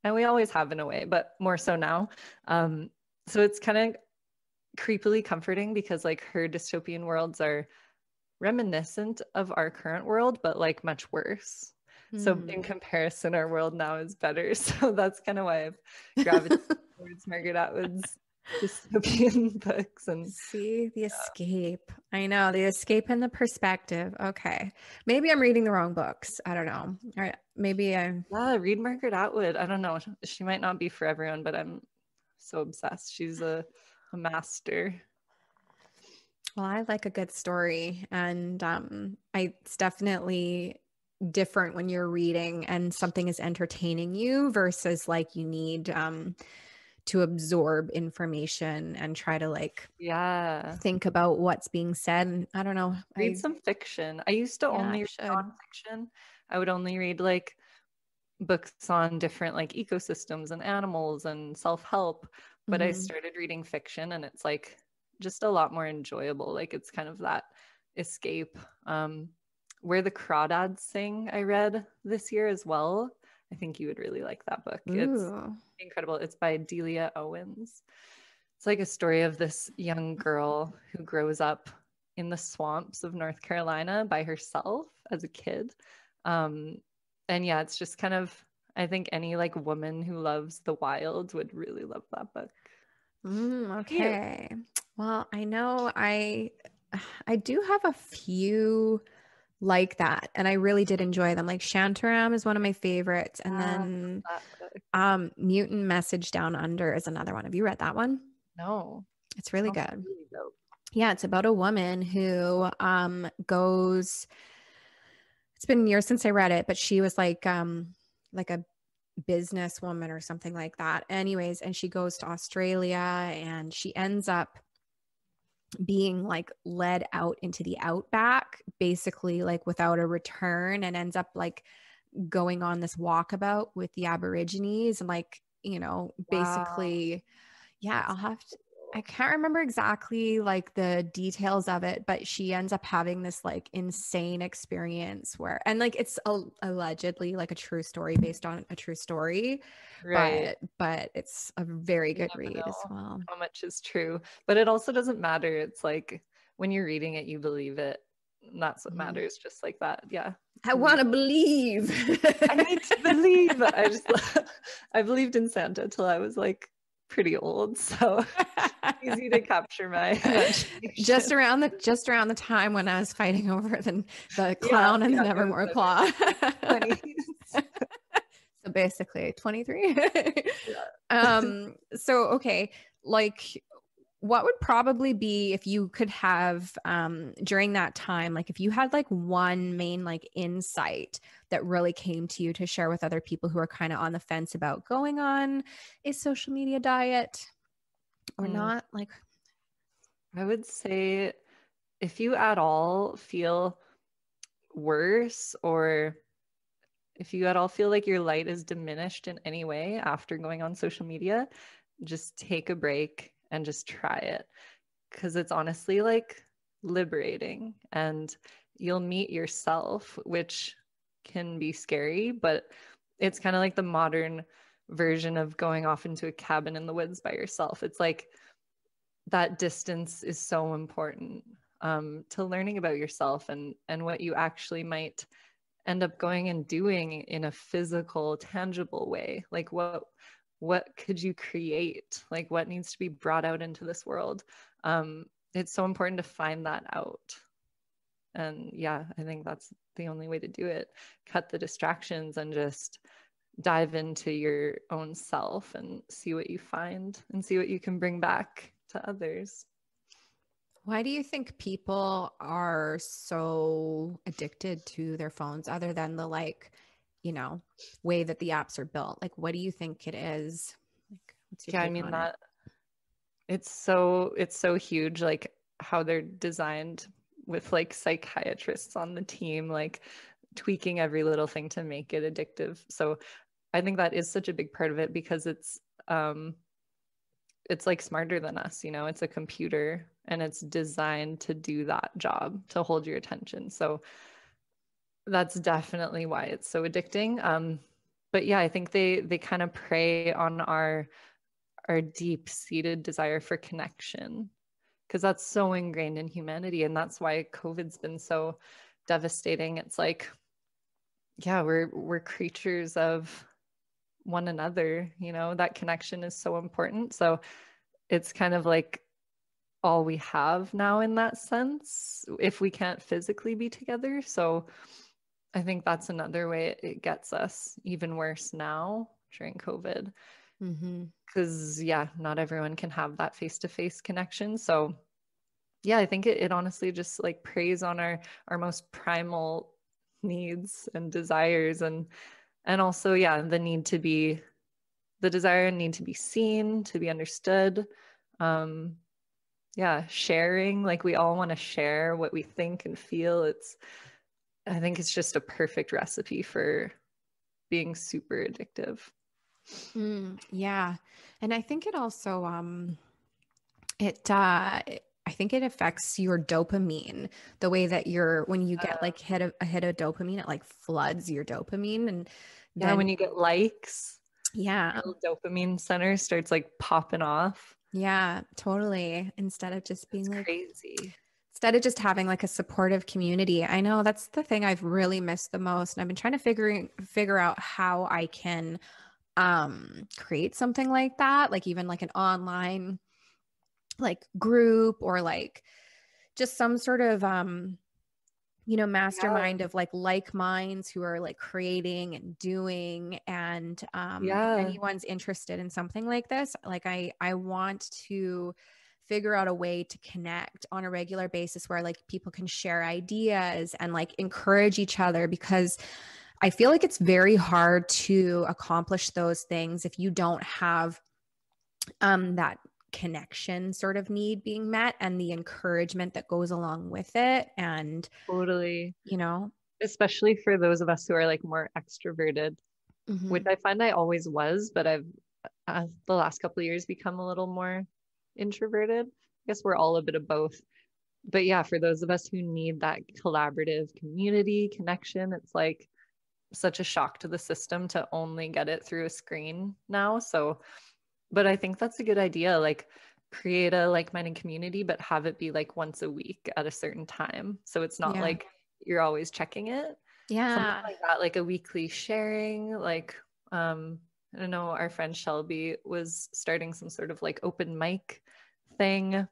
And we always have in a way, but more so now. So it's kind of creepily comforting because like her dystopian worlds are reminiscent of our current world, but like much worse. So in comparison, our world now is better. So that's kind of why I've gravitated towards Margaret Atwood's dystopian books. And See, the escape. I know, the escape and the perspective. Okay. Maybe I'm reading the wrong books. I don't know. All right. Maybe I. yeah, read Margaret Atwood. I don't know. She might not be for everyone, but I'm so obsessed. She's a master. Well, I like a good story, and it's definitely different when you're reading and something is entertaining you versus like you need to absorb information and try to like think about what's being said. And I don't know. Read some fiction. I used to only read nonfiction. I would only read like books on different like ecosystems and animals and self-help, but I started reading fiction and it's like just a lot more enjoyable. Like it's kind of that escape. Where the Crawdads Sing I read this year as well. I think you would really like that book. Ooh. It's incredible. It's by Delia Owens. It's like a story of this young girl who grows up in the swamps of North Carolina by herself as a kid. And yeah, it's just kind of, I think any like woman who loves the wild would really love that book. Okay. Well, I know I do have a few like that, and I really did enjoy them. Like Shantaram is one of my favorites, and then Mutant Message Down Under is another one. Have you read that one? No. It's really good. Really dope. Yeah, it's about a woman who goes, it's been years since I read it, but she was like a businesswoman or something like that. Anyways, and she goes to Australia and she ends up being like led out into the outback, basically like without a return, and ends up like going on this walkabout with the Aborigines and like, you know, basically, yeah, I'll have to, I can't remember exactly like the details of it, but she ends up having this like insane experience where, and like it's allegedly like a true story based on a true story, Right. but it's a very good read as well. How much is true, but it also doesn't matter. It's like when you're reading it, you believe it. And that's what matters. Just like that. Yeah. I want to believe. I need to believe. I believed in Santa till I was like pretty old, so easy to capture my imagination. just around the time when I was fighting over the clown and the Nevermore Claw. So basically 23. So okay, like what would probably be if you could have during that time, like if you had like one main like insight that really came to you to share with other people who are kind of on the fence about going on a social media diet or not? Like, I would say if you at all feel worse, or if you at all feel like your light is diminished in any way after going on social media, just take a break and just try it, because it's honestly like liberating, and you'll meet yourself, which can be scary, but it's kind of like the modern version of going off into a cabin in the woods by yourself. It's like that distance is so important to learning about yourself and what you actually might end up going and doing in a physical, tangible way. Like what could you create? Like what needs to be brought out into this world? It's so important to find that out. And yeah, I think that's the only way to do it. Cut the distractions and just dive into your own self and see what you find and see what you can bring back to others. Why do you think people are so addicted to their phones, other than the like, you know, way that the apps are built? Like, what do you think it is? Like, what's your take on it? It's so huge, like how they're designed with like psychiatrists on the team, like tweaking every little thing to make it addictive. So I think that is such a big part of it, because it's like smarter than us, you know, it's a computer and it's designed to do that job, to hold your attention. So that's definitely why it's so addicting. But yeah, I think they kind of prey on our deep-seated desire for connection, because that's so ingrained in humanity, and that's why COVID's been so devastating. It's like, yeah, we're creatures of one another, you know, that connection is so important. So it's kind of like all we have now in that sense, if we can't physically be together. So I think that's another way it gets us even worse now during COVID. Because yeah, not everyone can have that face-to-face connection. So yeah, I think it honestly just like preys on our most primal needs and desires, and also, yeah, the desire and need to be seen, to be understood. Yeah, sharing, like we all want to share what we think and feel. I think it's just a perfect recipe for being super addictive. Yeah. And I think it also, I think it affects your dopamine, the way that when you get like a hit of dopamine, it like floods your dopamine. And then when you get likes, yeah, your little dopamine center starts like popping off. yeah, totally. Instead of just being like crazy. Instead of just having like a supportive community. I know that's the thing I've really missed the most. And I've been trying to figure out how I can create something like that, like even like an online like group, or like just some sort of mastermind of like minds who are like creating and doing. And if anyone's interested in something like this, like I want to figure out a way to connect on a regular basis where like people can share ideas and like encourage each other, because I feel like it's very hard to accomplish those things if you don't have that connection sort of need being met and the encouragement that goes along with it. And totally, especially for those of us who are like more extroverted, which I find I always was, but I've the last couple of years become a little more introverted. I guess we're all a bit of both. But yeah, for those of us who need that collaborative community connection, it's like such a shock to the system to only get it through a screen now. So, but I think that's a good idea. Like create a like-minded community, but have it be like once a week at a certain time. So it's not like you're always checking it. Yeah. Something like that, like a weekly sharing, like, I don't know, our friend Shelby was starting some sort of like open mic thing.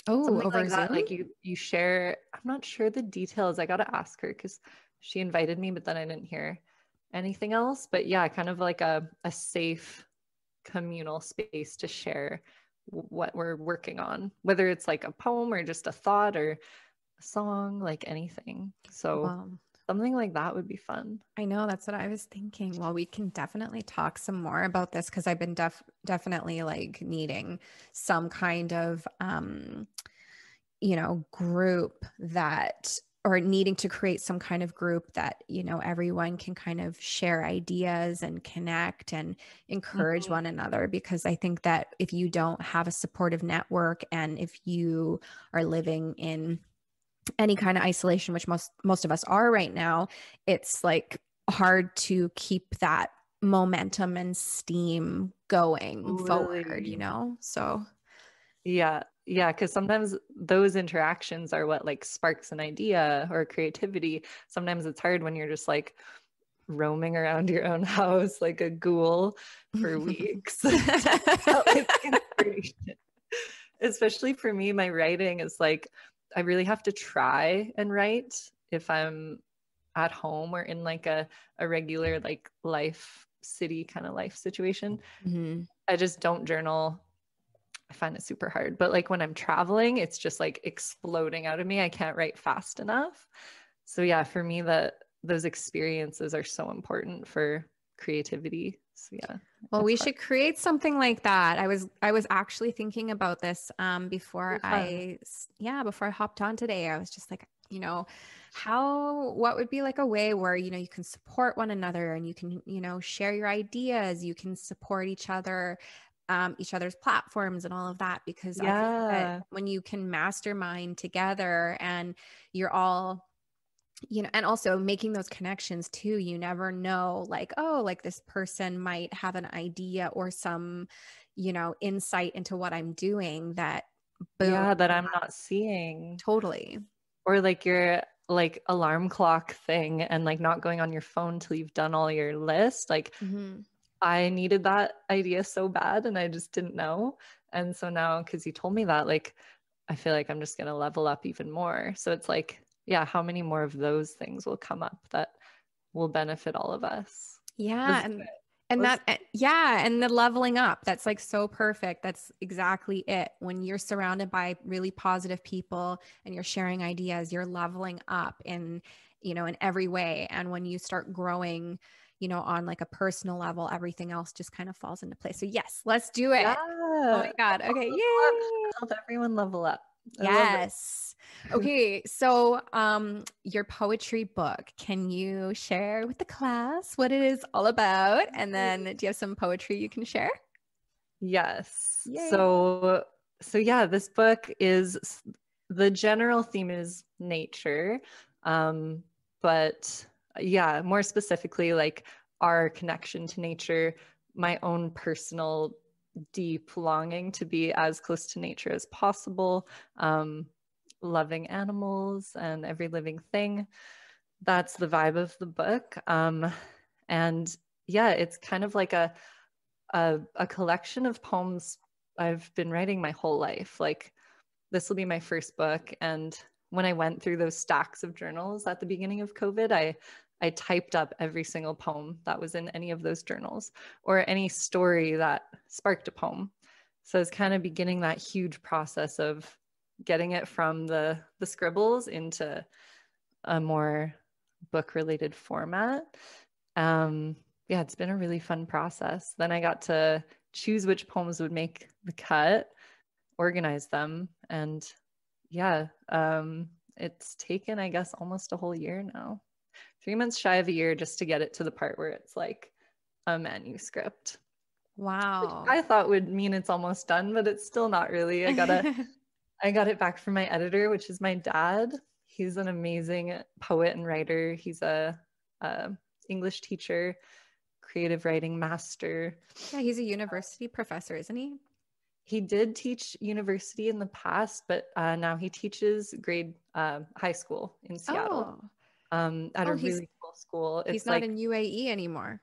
Oh, something over like that. Zoom? Like you share, I'm not sure the details. I got to ask her because she invited me, but then I didn't hear anything else. But yeah, kind of like a safe communal space to share what we're working on, whether it's like a poem or just a thought or a song, like anything. So something like that would be fun. I know, that's what I was thinking. Well, we can definitely talk some more about this, because I've been definitely like needing some kind of group that, or needing to create some kind of group that, everyone can kind of share ideas and connect and encourage one another. Because I think that if you don't have a supportive network, and if you are living in any kind of isolation, which most of us are right now, it's like hard to keep that momentum and steam going forward, so yeah, because sometimes those interactions are what like sparks an idea or creativity. Sometimes it's hard when you're just like roaming around your own house like a ghoul for weeks. Like inspiration. Especially for me, my writing is like, I really have to try and write if I'm at home or in like a regular like life city kind of life situation. I just don't journal. I find it super hard. But like when I'm traveling, it's just like exploding out of me. I can't write fast enough. So yeah, for me, those experiences are so important for creativity. So yeah. Well, we should create something like that. I was actually thinking about this before I hopped on today. I was just like, what would be like a way where, you can support one another, and you can, share your ideas, you can support each other's platforms and all of that. Because I think that when you can mastermind together and you're all, and also making those connections too, you never know, like, oh, like this person might have an idea or some, insight into what I'm doing that, boom, that I'm not seeing. Totally. Or like your like alarm clock thing, and like not going on your phone till you've done all your list. Like I needed that idea so bad, and I just didn't know. And so now, because you told me that, like, I feel like I'm just going to level up even more. So it's like, yeah, how many more of those things will come up that will benefit all of us? Yeah. And the leveling up, that's like so perfect. That's exactly it. When you're surrounded by really positive people and you're sharing ideas, you're leveling up in every way. And when you start growing, on like a personal level, everything else just kind of falls into place. So yes, let's do it. Yeah. Oh my God. Okay. Yay. Help everyone level up. Yes. Okay. So, your poetry book, can you share with the class what it is all about? And then do you have some poetry you can share? Yes. Yay. So So yeah, this book is, the general theme is nature, but yeah, more specifically, like our connection to nature, my own personal deep longing to be as close to nature as possible, loving animals and every living thing. That's the vibe of the book. And yeah, it's kind of like a collection of poems I've been writing my whole life. Like, this will be my first book. And when I went through those stacks of journals at the beginning of COVID, I typed up every single poem that was in any of those journals, or any story that sparked a poem. So it's kind of beginning that huge process of getting it from the scribbles into a more book related format. Yeah, it's been a really fun process. Then I got to choose which poems would make the cut, organize them, and yeah, it's taken, I guess, almost a whole year now. 3 months shy of a year just to get it to the part where it's like a manuscript. Wow. Which I thought would mean it's almost done, but it's still not really. I got it back from my editor, which is my dad. He's an amazing poet and writer. He's a English teacher, creative writing master. Yeah, he's a university professor, isn't he? He did teach university in the past, but now he teaches grade high school in Seattle, at a really cool school. He's not in UAE anymore.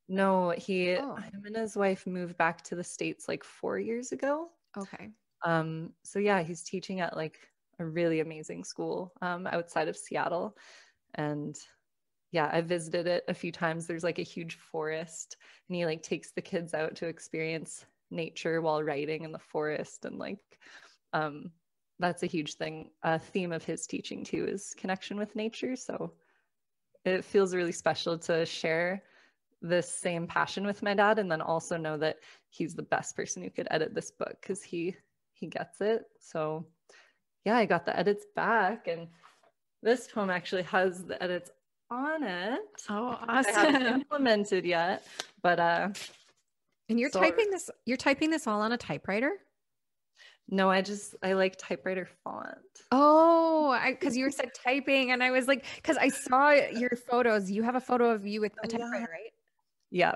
No, him and his wife moved back to the States like 4 years ago. Okay. So yeah, he's teaching at like a really amazing school outside of Seattle. And yeah, I visited it a few times. There's like a huge forest, and he like takes the kids out to experience nature while writing in the forest. And like, that's a huge thing. A theme of his teaching too is connection with nature. So it feels really special to share this same passion with my dad, and then also know that he's the best person who could edit this book, because he gets it. So yeah, I got the edits back, and this poem actually has the edits on it. Oh, awesome. I haven't implemented yet, but and you're typing this all on a typewriter? No, I like typewriter font. Oh, because you said typing, and I was like, because I saw your photos. You have a photo of you with a typewriter, right? Yeah.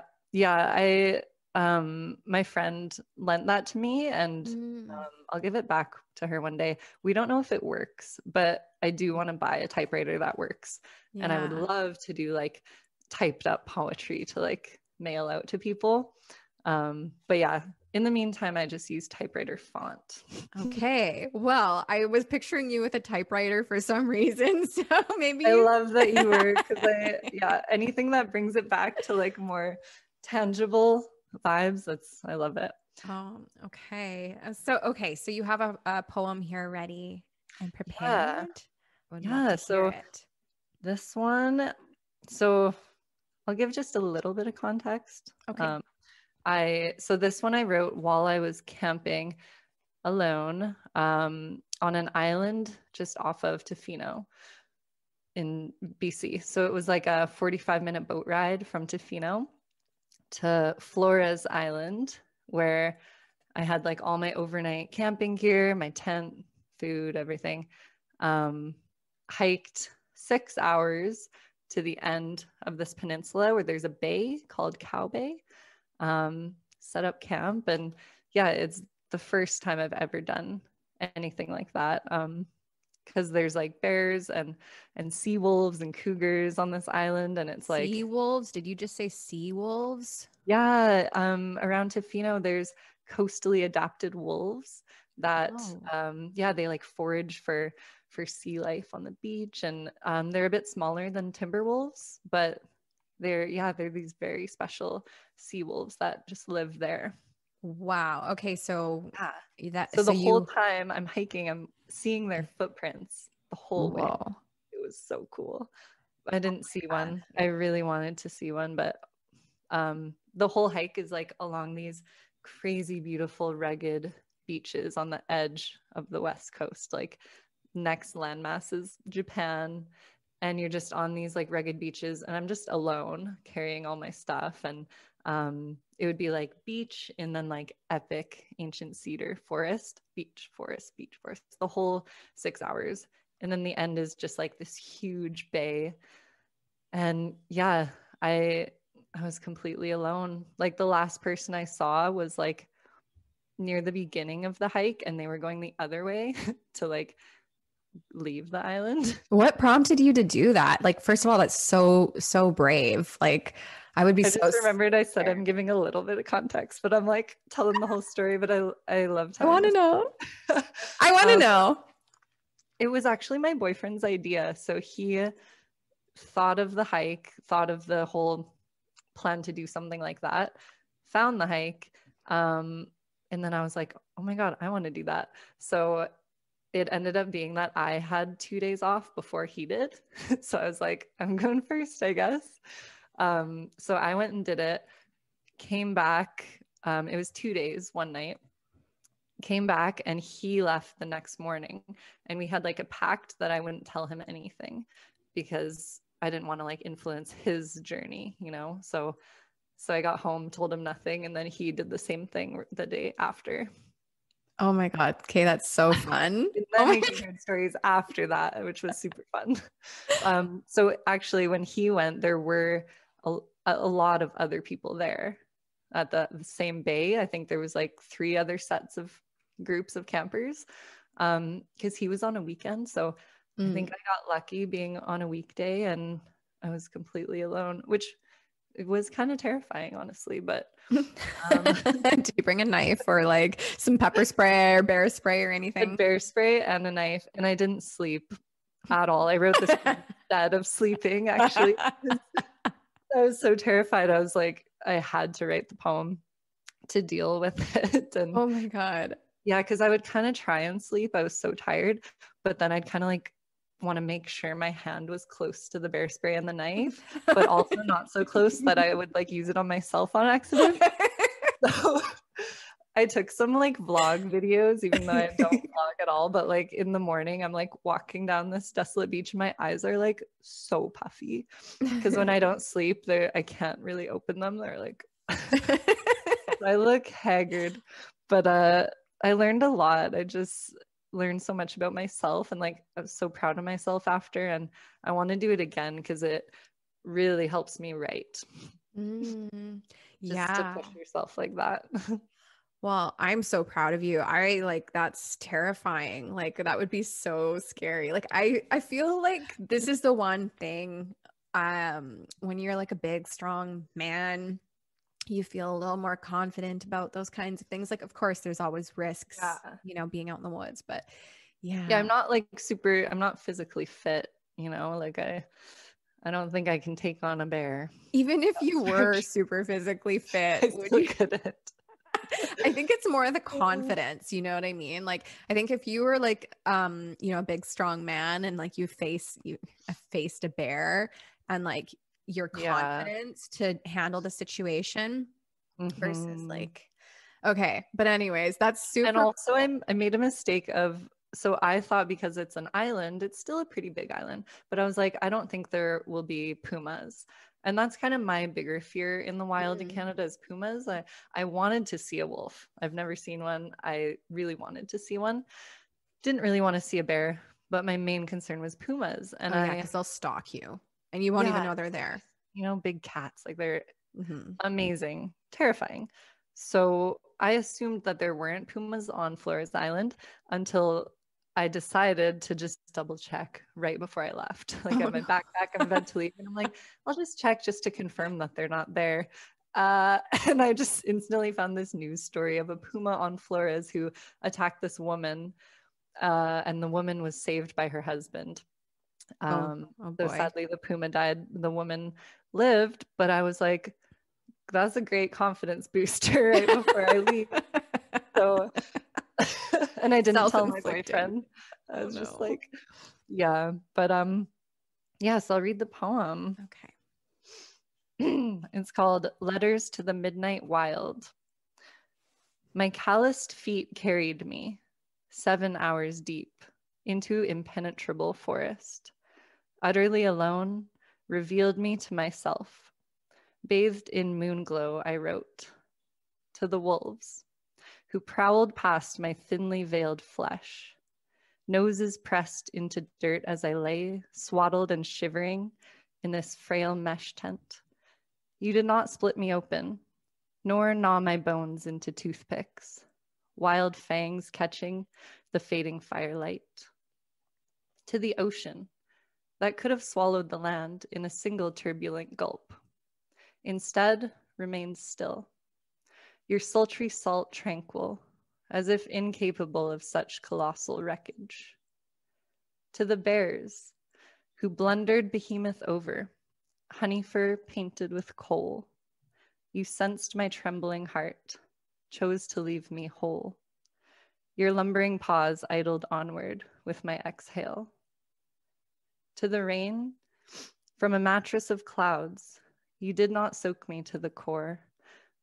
My friend lent that to me, and I'll give it back to her one day. We don't know if it works, but I do want to buy a typewriter that works. Yeah. And I would love to do like typed up poetry to like mail out to people. But yeah, in the meantime, I just use typewriter font. Okay. Well, I was picturing you with a typewriter for some reason. So maybe I love that you were, because anything that brings it back to like more tangible vibes, I love it. Okay. So you have a poem here ready and prepared? Yeah. So this one, so I'll give just a little bit of context. Okay. So this one I wrote while I was camping alone on an island just off of Tofino in BC. So it was like a 45-minute boat ride from Tofino to Flores Island, where I had like all my overnight camping gear, my tent, food, everything. Hiked 6 hours to the end of this peninsula where there's a bay called Cow Bay. Set up camp, and yeah, it's the first time I've ever done anything like that, because there's like bears and sea wolves and cougars on this island, and it's like sea wolves. Did you just say sea wolves? Yeah, around Tofino there's coastally adapted wolves that they like forage for sea life on the beach, and they're a bit smaller than timber wolves, but they're these very special sea wolves that just live there. Wow. Okay. So the whole time I'm hiking, I'm seeing their footprints the whole way. It was so cool. I didn't see one. I really wanted to see one, but the whole hike is like along these crazy, beautiful, rugged beaches on the edge of the West Coast. Like, next landmass is Japan, and you're just on these like rugged beaches, and I'm just alone carrying all my stuff, and it would be like beach and then like epic ancient cedar forest, beach, forest, the whole 6 hours. And then the end is just like this huge bay. And yeah, I was completely alone. Like the last person I saw was like near the beginning of the hike, and they were going the other way to like leave the island. What prompted you to do that? Like, first of all, that's so brave. Like, I would be I so just remembered I said scared. I'm giving a little bit of context, but I'm like telling the whole story, but I love I telling want to this. know. I want to know. It was actually my boyfriend's idea. So he thought of the hike, thought of the whole plan to do something like that, found the hike. And then I was like, oh my God, I want to do that. So it ended up being that I had 2 days off before he did. So I was like, I'm going first, I guess. So I went and did it, came back. It was 2 days, one night. Came back and he left the next morning. And we had like a pact that I wouldn't tell him anything because I didn't want to like influence his journey, you know? So I got home, told him nothing, and then he did the same thing the day after. Oh my God. Okay, that's so fun. And Oh then my we heard stories after that, which was super fun. So actually, when he went, there were a lot of other people there at the same bay. I think there was like 3 other sets of groups of campers because he was on a weekend. So I think I got lucky being on a weekday and I was completely alone, which it was kind of terrifying, honestly. But did you bring a knife or like some pepper spray or bear spray or a anything? bear spray and a knife, and I didn't sleep at all. I wrote this instead of sleeping, actually. I was so terrified. I was like, I had to write the poem to deal with it. And Oh my God. yeah, because I would kind of try and sleep. I was so tired, but then I'd kind of like want to make sure my hand was close to the bear spray and the knife, but also not so close that I would like use it on myself on accident. So I took some like vlog videos, even though I don't vlog at all. But like in the morning, I'm like walking down this desolate beach and my eyes are like so puffy because when I don't sleep, I can't really open them. They're like, I look haggard. But I learned a lot. I just learned so much about myself, and like I was so proud of myself after, and I want to do it again because it really helps me write. Just to Yeah. push yourself like that. Well, I'm so proud of you. I like that's terrifying. Like that would be so scary. Like I feel like this is the one thing when you're like a big strong man, you feel a little more confident about those kinds of things. Like of course there's always risks, Yeah. you know, being out in the woods, but yeah. Yeah, I'm not physically fit, you know, like I don't think I can take on a bear. Even if you were super physically fit, I would still you? couldn't. I think it's more the confidence, you know what I mean? Like I think if you were like you know, a big strong man and like you faced a bear and like your Yeah. confidence to handle the situation versus Mhm. like okay, but anyways, that's And super also cool. I made a mistake of, so I thought because it's an island, it's still a pretty big island, but I was like, I don't think there will be pumas. And that's kind of my bigger fear in the wild in Canada is pumas. I wanted to see a wolf. I've never seen one. I really wanted to see one. Didn't really want to see a bear, but my main concern was pumas. And Oh yeah, because they'll stalk you and you won't even know they're there. you know, big cats, like they're Mm-hmm. amazing, terrifying. So I assumed that there weren't pumas on Flores Island until I decided to just double check right before I left. Like at my backpack, I'm about to leave, and I'm like, I'll just check just to confirm that they're not there. And I just instantly found this news story of a puma on Flores who attacked this woman, and the woman was saved by her husband. Oh So boy. sadly, the puma died. The woman lived, but I was like, that's a great confidence booster right before I leave. So, and I didn't tell my Self-inflicted. boyfriend. I Oh was just no. like, yeah, but yeah, so I'll read the poem. Okay. It's called Letters to the Midnight Wild. My calloused feet carried me 7 hours deep into impenetrable forest. Utterly alone, revealed me to myself. Bathed in moon glow, I wrote. to the wolves who prowled past my thinly veiled flesh, noses pressed into dirt as I lay, swaddled and shivering in this frail mesh tent. You did not split me open, nor gnaw my bones into toothpicks, wild fangs catching the fading firelight. To the ocean that could have swallowed the land in a single turbulent gulp, instead remains still, your sultry salt tranquil, as if incapable of such colossal wreckage. To the bears who blundered behemoth over, honey fur painted with coal, you sensed my trembling heart, chose to leave me whole. Your lumbering paws idled onward with my exhale. To the rain, from a mattress of clouds, you did not soak me to the core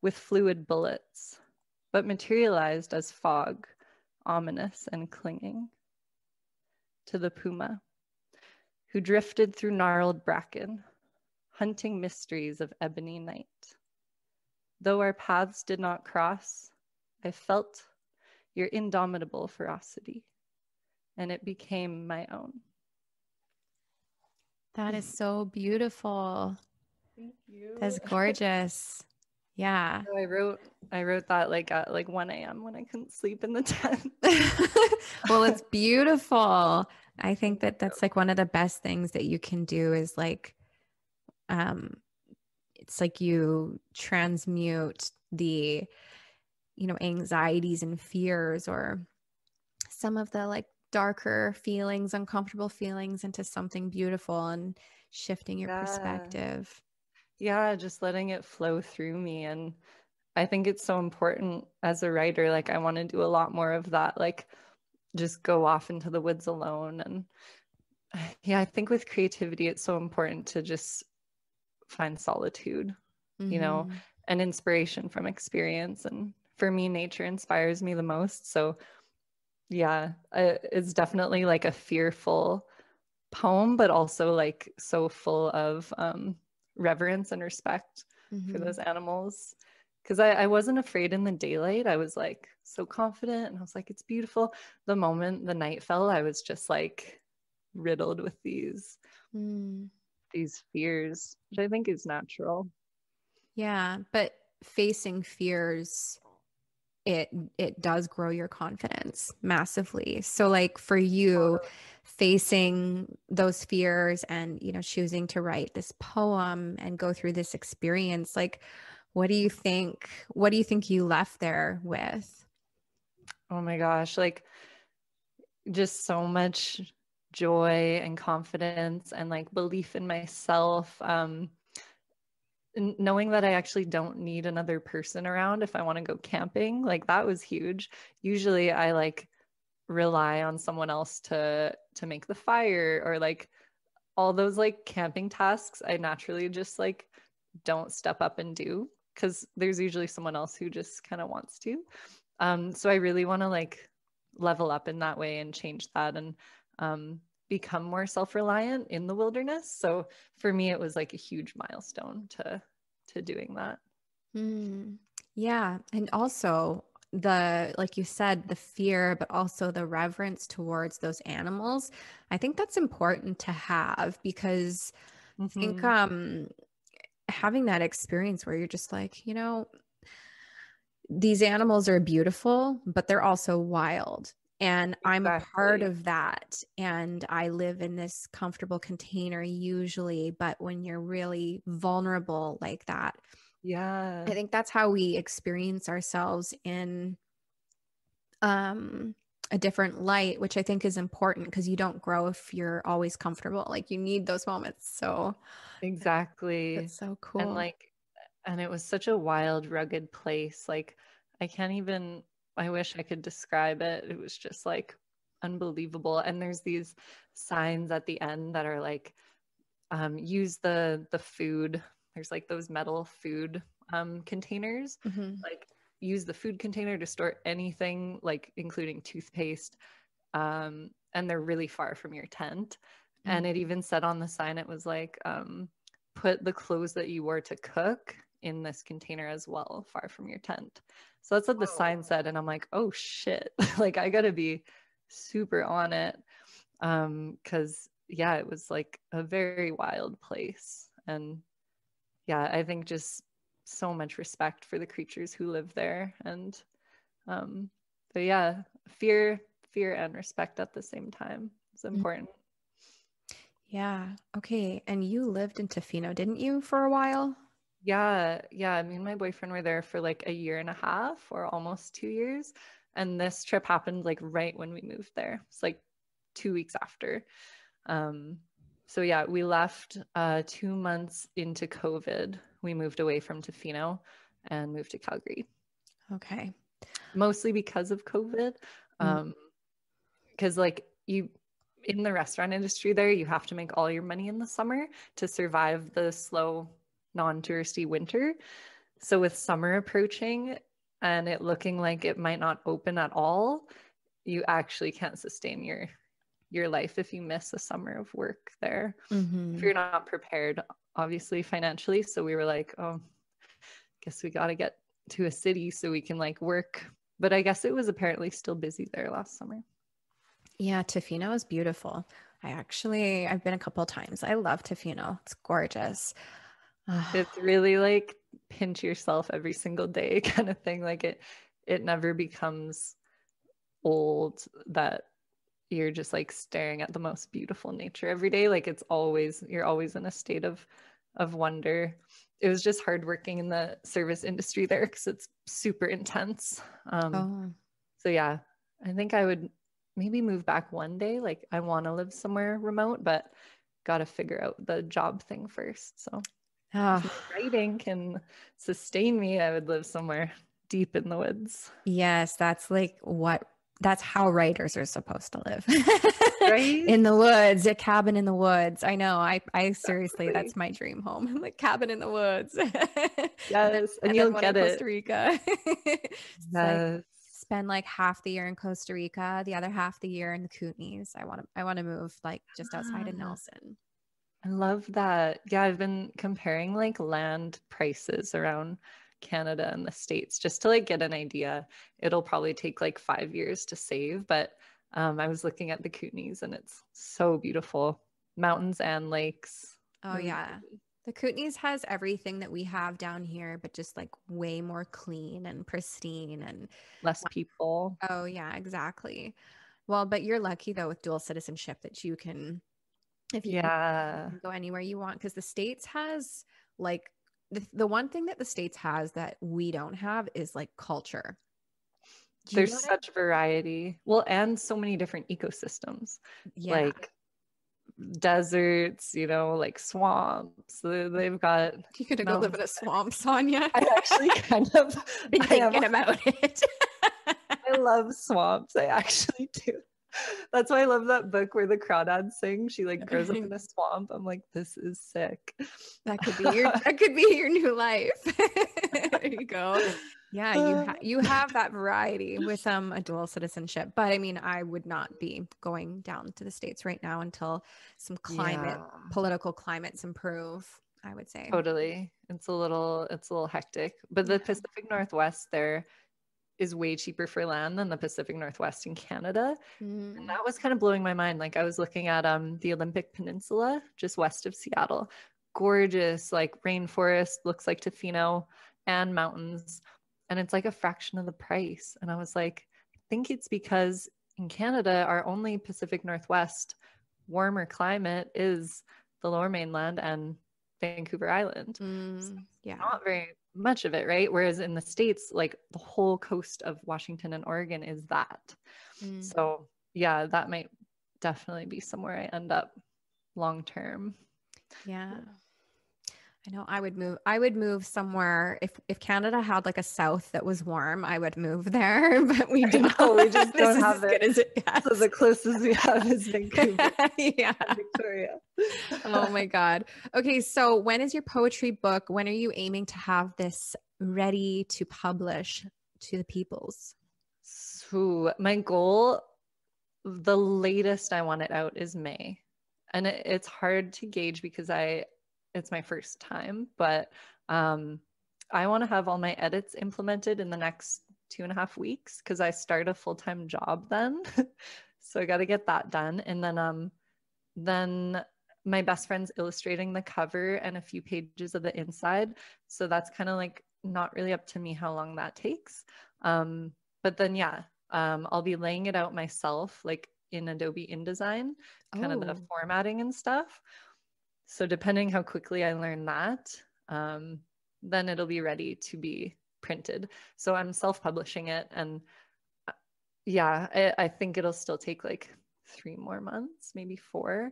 with fluid bullets, but materialized as fog, ominous and clinging. To the puma, who drifted through gnarled bracken, hunting mysteries of ebony night. Though our paths did not cross, I felt your indomitable ferocity, and it became my own. That is so beautiful. Thank you. That's gorgeous. Yeah. So I wrote that like at like 1 a.m. when I couldn't sleep in the tent. Well, it's beautiful. I think that that's like one of the best things that you can do is like, it's like you transmute the, anxieties and fears or some of the like darker feelings, uncomfortable feelings into something beautiful and shifting your perspective. Yeah, just letting it flow through me. And I think it's so important as a writer. Like, I want to do a lot more of that, like, just go off into the woods alone. And yeah, I think with creativity, it's so important to just find solitude, and inspiration from experience. And for me, nature inspires me the most. So yeah, it's definitely like a fearful poem, but also like so full of reverence and respect for those animals. Because I wasn't afraid in the daylight. I was like so confident and I was like, it's beautiful. The moment the night fell, I was just like riddled with these fears, which I think is natural. Yeah, but facing fears, it does grow your confidence massively. So like for you, facing those fears and choosing to write this poem and go through this experience, like what do you think you left there with? Oh my gosh, like just so much joy and confidence and like belief in myself, knowing that I actually don't need another person around if I want to go camping. Like that was huge. Usually I like rely on someone else to make the fire or like all those like camping tasks. I naturally just like don't step up and do because there's usually someone else who just kind of wants to. So I really want to like level up in that way and change that and become more self-reliant in the wilderness. So for me, it was like a huge milestone to doing that. Yeah. And also like you said, the fear, but also the reverence towards those animals. I think that's important to have because I think having that experience where you're just like, these animals are beautiful, but they're also wild. And I'm a part of that. And I live in this comfortable container usually. But when you're really vulnerable like that, yeah, I think that's how we experience ourselves in a different light, which I think is important because you don't grow if you're always comfortable. Like you need those moments. So exactly. That's so cool. And it was such a wild, rugged place. Like I wish I could describe it. It was just like unbelievable. And there's these signs at the end that are like, use the food. There's like those metal food containers. Like use the food container to store anything, like including toothpaste. And they're really far from your tent. And it even said on the sign, it was like, put the clothes that you wore to cook in this container as well, far from your tent. So that's what the sign said. And I'm like, oh shit, like I gotta be super on it. Cause yeah, it was like a very wild place. And yeah, I think just so much respect for the creatures who live there. And but yeah, fear and respect at the same time is important. Yeah. Okay. And you lived in Tofino, didn't you, for a while? Yeah. Me and my boyfriend were there for like a year and a half or almost 2 years. And this trip happened like right when we moved there. It's like 2 weeks after. So yeah, we left 2 months into COVID. We moved away from Tofino and moved to Calgary. Okay. Mostly because of COVID. Because like you in the restaurant industry there, you have to make all your money in the summer to survive the slow, non-touristy winter. So with summer approaching and it looking like it might not open at all, you actually can't sustain your life if you miss a summer of work there. If you're not prepared, obviously financially. So we were like, oh, guess we got to get to a city so we can like work. But I guess it was apparently still busy there last summer. Yeah, Tofino is beautiful. I've been a couple of times. I love Tofino. It's gorgeous. It's really like pinch yourself every single day kind of thing. Like it never becomes old that you're just like staring at the most beautiful nature every day. Like you're always in a state of wonder. It was just hard working in the service industry there because it's super intense. So yeah, I think I would maybe move back one day. Like I want to live somewhere remote, but got to figure out the job thing first. So if writing can sustain me, I would live somewhere deep in the woods. Yes, that's how writers are supposed to live. Right? In the woods, a cabin in the woods. I know. I seriously, that's my dream home. Like cabin in the woods. Yes, and then you'll one get in it. Costa Rica. It's like Yes. spend like half the year in Costa Rica, the other half the year in the Kootenays. I want to move like just outside of Nelson. I love that. Yeah, I've been comparing like land prices around Canada and the States just to like get an idea. It'll probably take like 5 years to save, but I was looking at the Kootenays and it's so beautiful. Mountains and lakes. Oh Really yeah. pretty. The Kootenays has everything that we have down here, but just like way more clean and pristine and Less people. oh yeah, exactly. Well, but you're lucky though with dual citizenship that you can if you Yeah. can go anywhere you want because the States has like the one thing that the States has that we don't have is like culture. Do you know There's such variety. Well, and so many different ecosystems. Yeah. Like deserts, like swamps. They've got You could go live in a swamp, Sonja. I actually kind of been thinking about it. I love swamps. I actually do. That's why I love that book where the crawdad sings. She like grows up in a swamp. I'm like, this is sick. That could be your new life. There you go. Yeah, you have that variety with a dual citizenship. But I mean, I would not be going down to the States right now until some political climates improve, I would say. Totally. It's a little hectic. But the Pacific Northwest there is way cheaper for land than the Pacific Northwest in Canada. And that was kind of blowing my mind. Like I was looking at the Olympic Peninsula just west of Seattle. Gorgeous, like rainforest, looks like Tofino, and mountains. And it's like a fraction of the price. And I was like, I think it's because in Canada, our only Pacific Northwest warmer climate is the Lower Mainland and Vancouver Island. So not very much of it, right? Whereas in the States, like the whole coast of Washington and Oregon is that. So yeah, that might definitely be somewhere I end up long term. Yeah. I know I would move somewhere if Canada had like a south that was warm, I would move there, but we do not. We just don't have it. As it so the closest we have is Vancouver. Yeah. Victoria. Oh my God. Okay, so when is your poetry book? When are you aiming to have this ready to publish to the peoples? So my goal, the latest I want it out is May. And it's hard to gauge because it's my first time, but I want to have all my edits implemented in the next 2.5 weeks because I start a full-time job then. So I got to get that done. And then my best friend's illustrating the cover and a few pages of the inside. So that's kind of like not really up to me how long that takes. But then, yeah, I'll be laying it out myself, like in Adobe InDesign, kind of the formatting and stuff. So depending how quickly I learn that, then it'll be ready to be printed. So I'm self-publishing it. And yeah, I think it'll still take like 3 more months, maybe 4.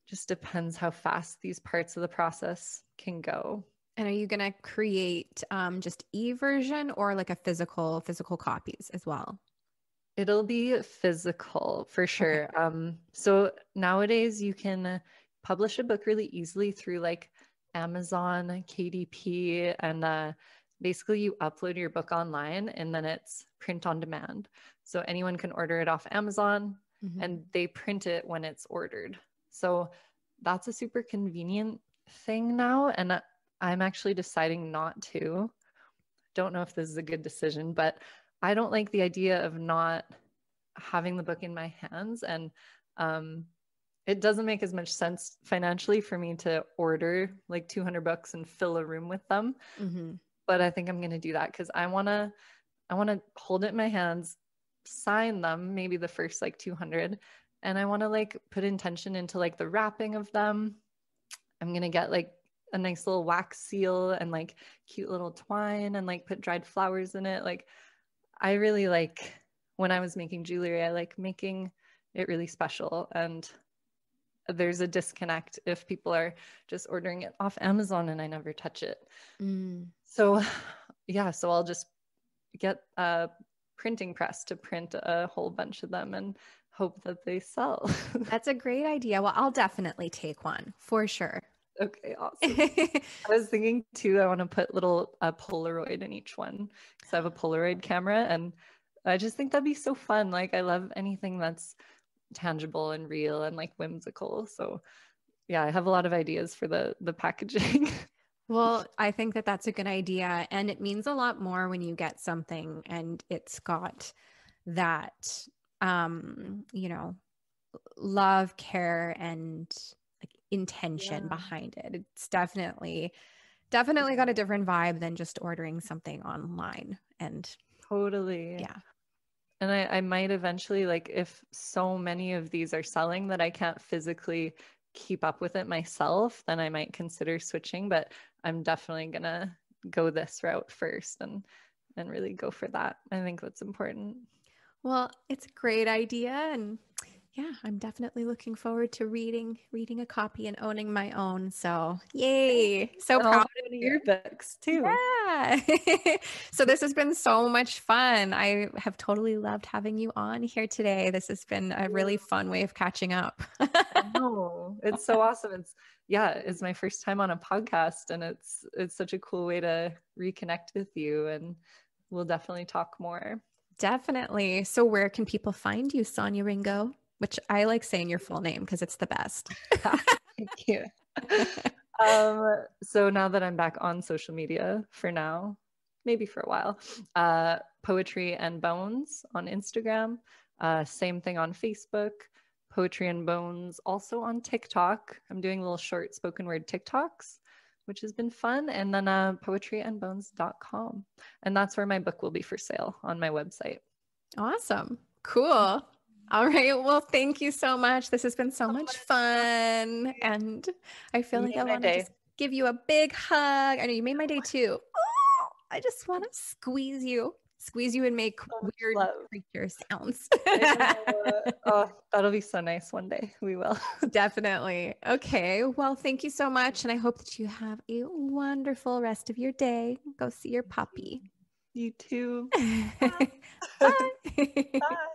Just depends how fast these parts of the process can go. And are you going to create just e-version or like a physical copies as well? It'll be physical for sure. Okay. So nowadays you can publish a book really easily through like Amazon, KDP, and basically you upload your book online and then it's print on demand. So anyone can order it off Amazon and they print it when it's ordered. So that's a super convenient thing now. And I'm actually deciding not to. Don't know if this is a good decision, but I don't like the idea of not having the book in my hands. And it doesn't make as much sense financially for me to order like 200 books and fill a room with them. But I think I'm going to do that because I want to hold it in my hands, sign them, maybe the first like 200. And I want to like put intention into like the wrapping of them. I'm going to get like a nice little wax seal and like cute little twine and like put dried flowers in it. Like I really like when I was making jewelry, I like making it really special. And there's a disconnect if people are just ordering it off Amazon and I never touch it. So yeah, so I'll just get a printing press to print a whole bunch of them and hope that they sell. That's a great idea. Well, I'll definitely take one for sure. Okay, awesome. I was thinking too, I want to put little Polaroid in each one. So I have a Polaroid camera and I just think that'd be so fun. Like I love anything that's tangible and real and like whimsical. So yeah, I have a lot of ideas for the packaging. Well, I think that that's a good idea. And it means a lot more when you get something and it's got that, love, care, and like intention behind it. It's definitely got a different vibe than just ordering something online. And totally. Yeah. And I might eventually, like if so many of these are selling that I can't physically keep up with it myself, then I might consider switching, but I'm definitely gonna go this route first and really go for that. I think that's important. Well, it's a great idea. And yeah, I'm definitely looking forward to reading a copy and owning my own. So yay. So proud of your books too. Yeah. So this has been so much fun. I have totally loved having you on here today. This has been a really fun way of catching up. I know. It's so awesome. It's my first time on a podcast and it's such a cool way to reconnect with you, and we'll definitely talk more. Definitely. So where can people find you, Sonja Ringo? Which I like saying your full name because it's the best. Thank you. So now that I'm back on social media for now, maybe for a while, Poetry and Bones on Instagram, same thing on Facebook, Poetry and Bones also on TikTok. I'm doing little short spoken word TikToks, which has been fun. And then poetryandbones.com. And that's where my book will be for sale on my website. Awesome. Cool. All right. Well, thank you so much. This has been so much fun. And I feel like I want to just give you a big hug. I know you made my day too. Oh, I just want to squeeze you and make weird creature sounds. Oh, that'll be so nice one day. We will. Definitely. Okay. Well, thank you so much. And I hope that you have a wonderful rest of your day. Go see your puppy. You too. Bye. Bye.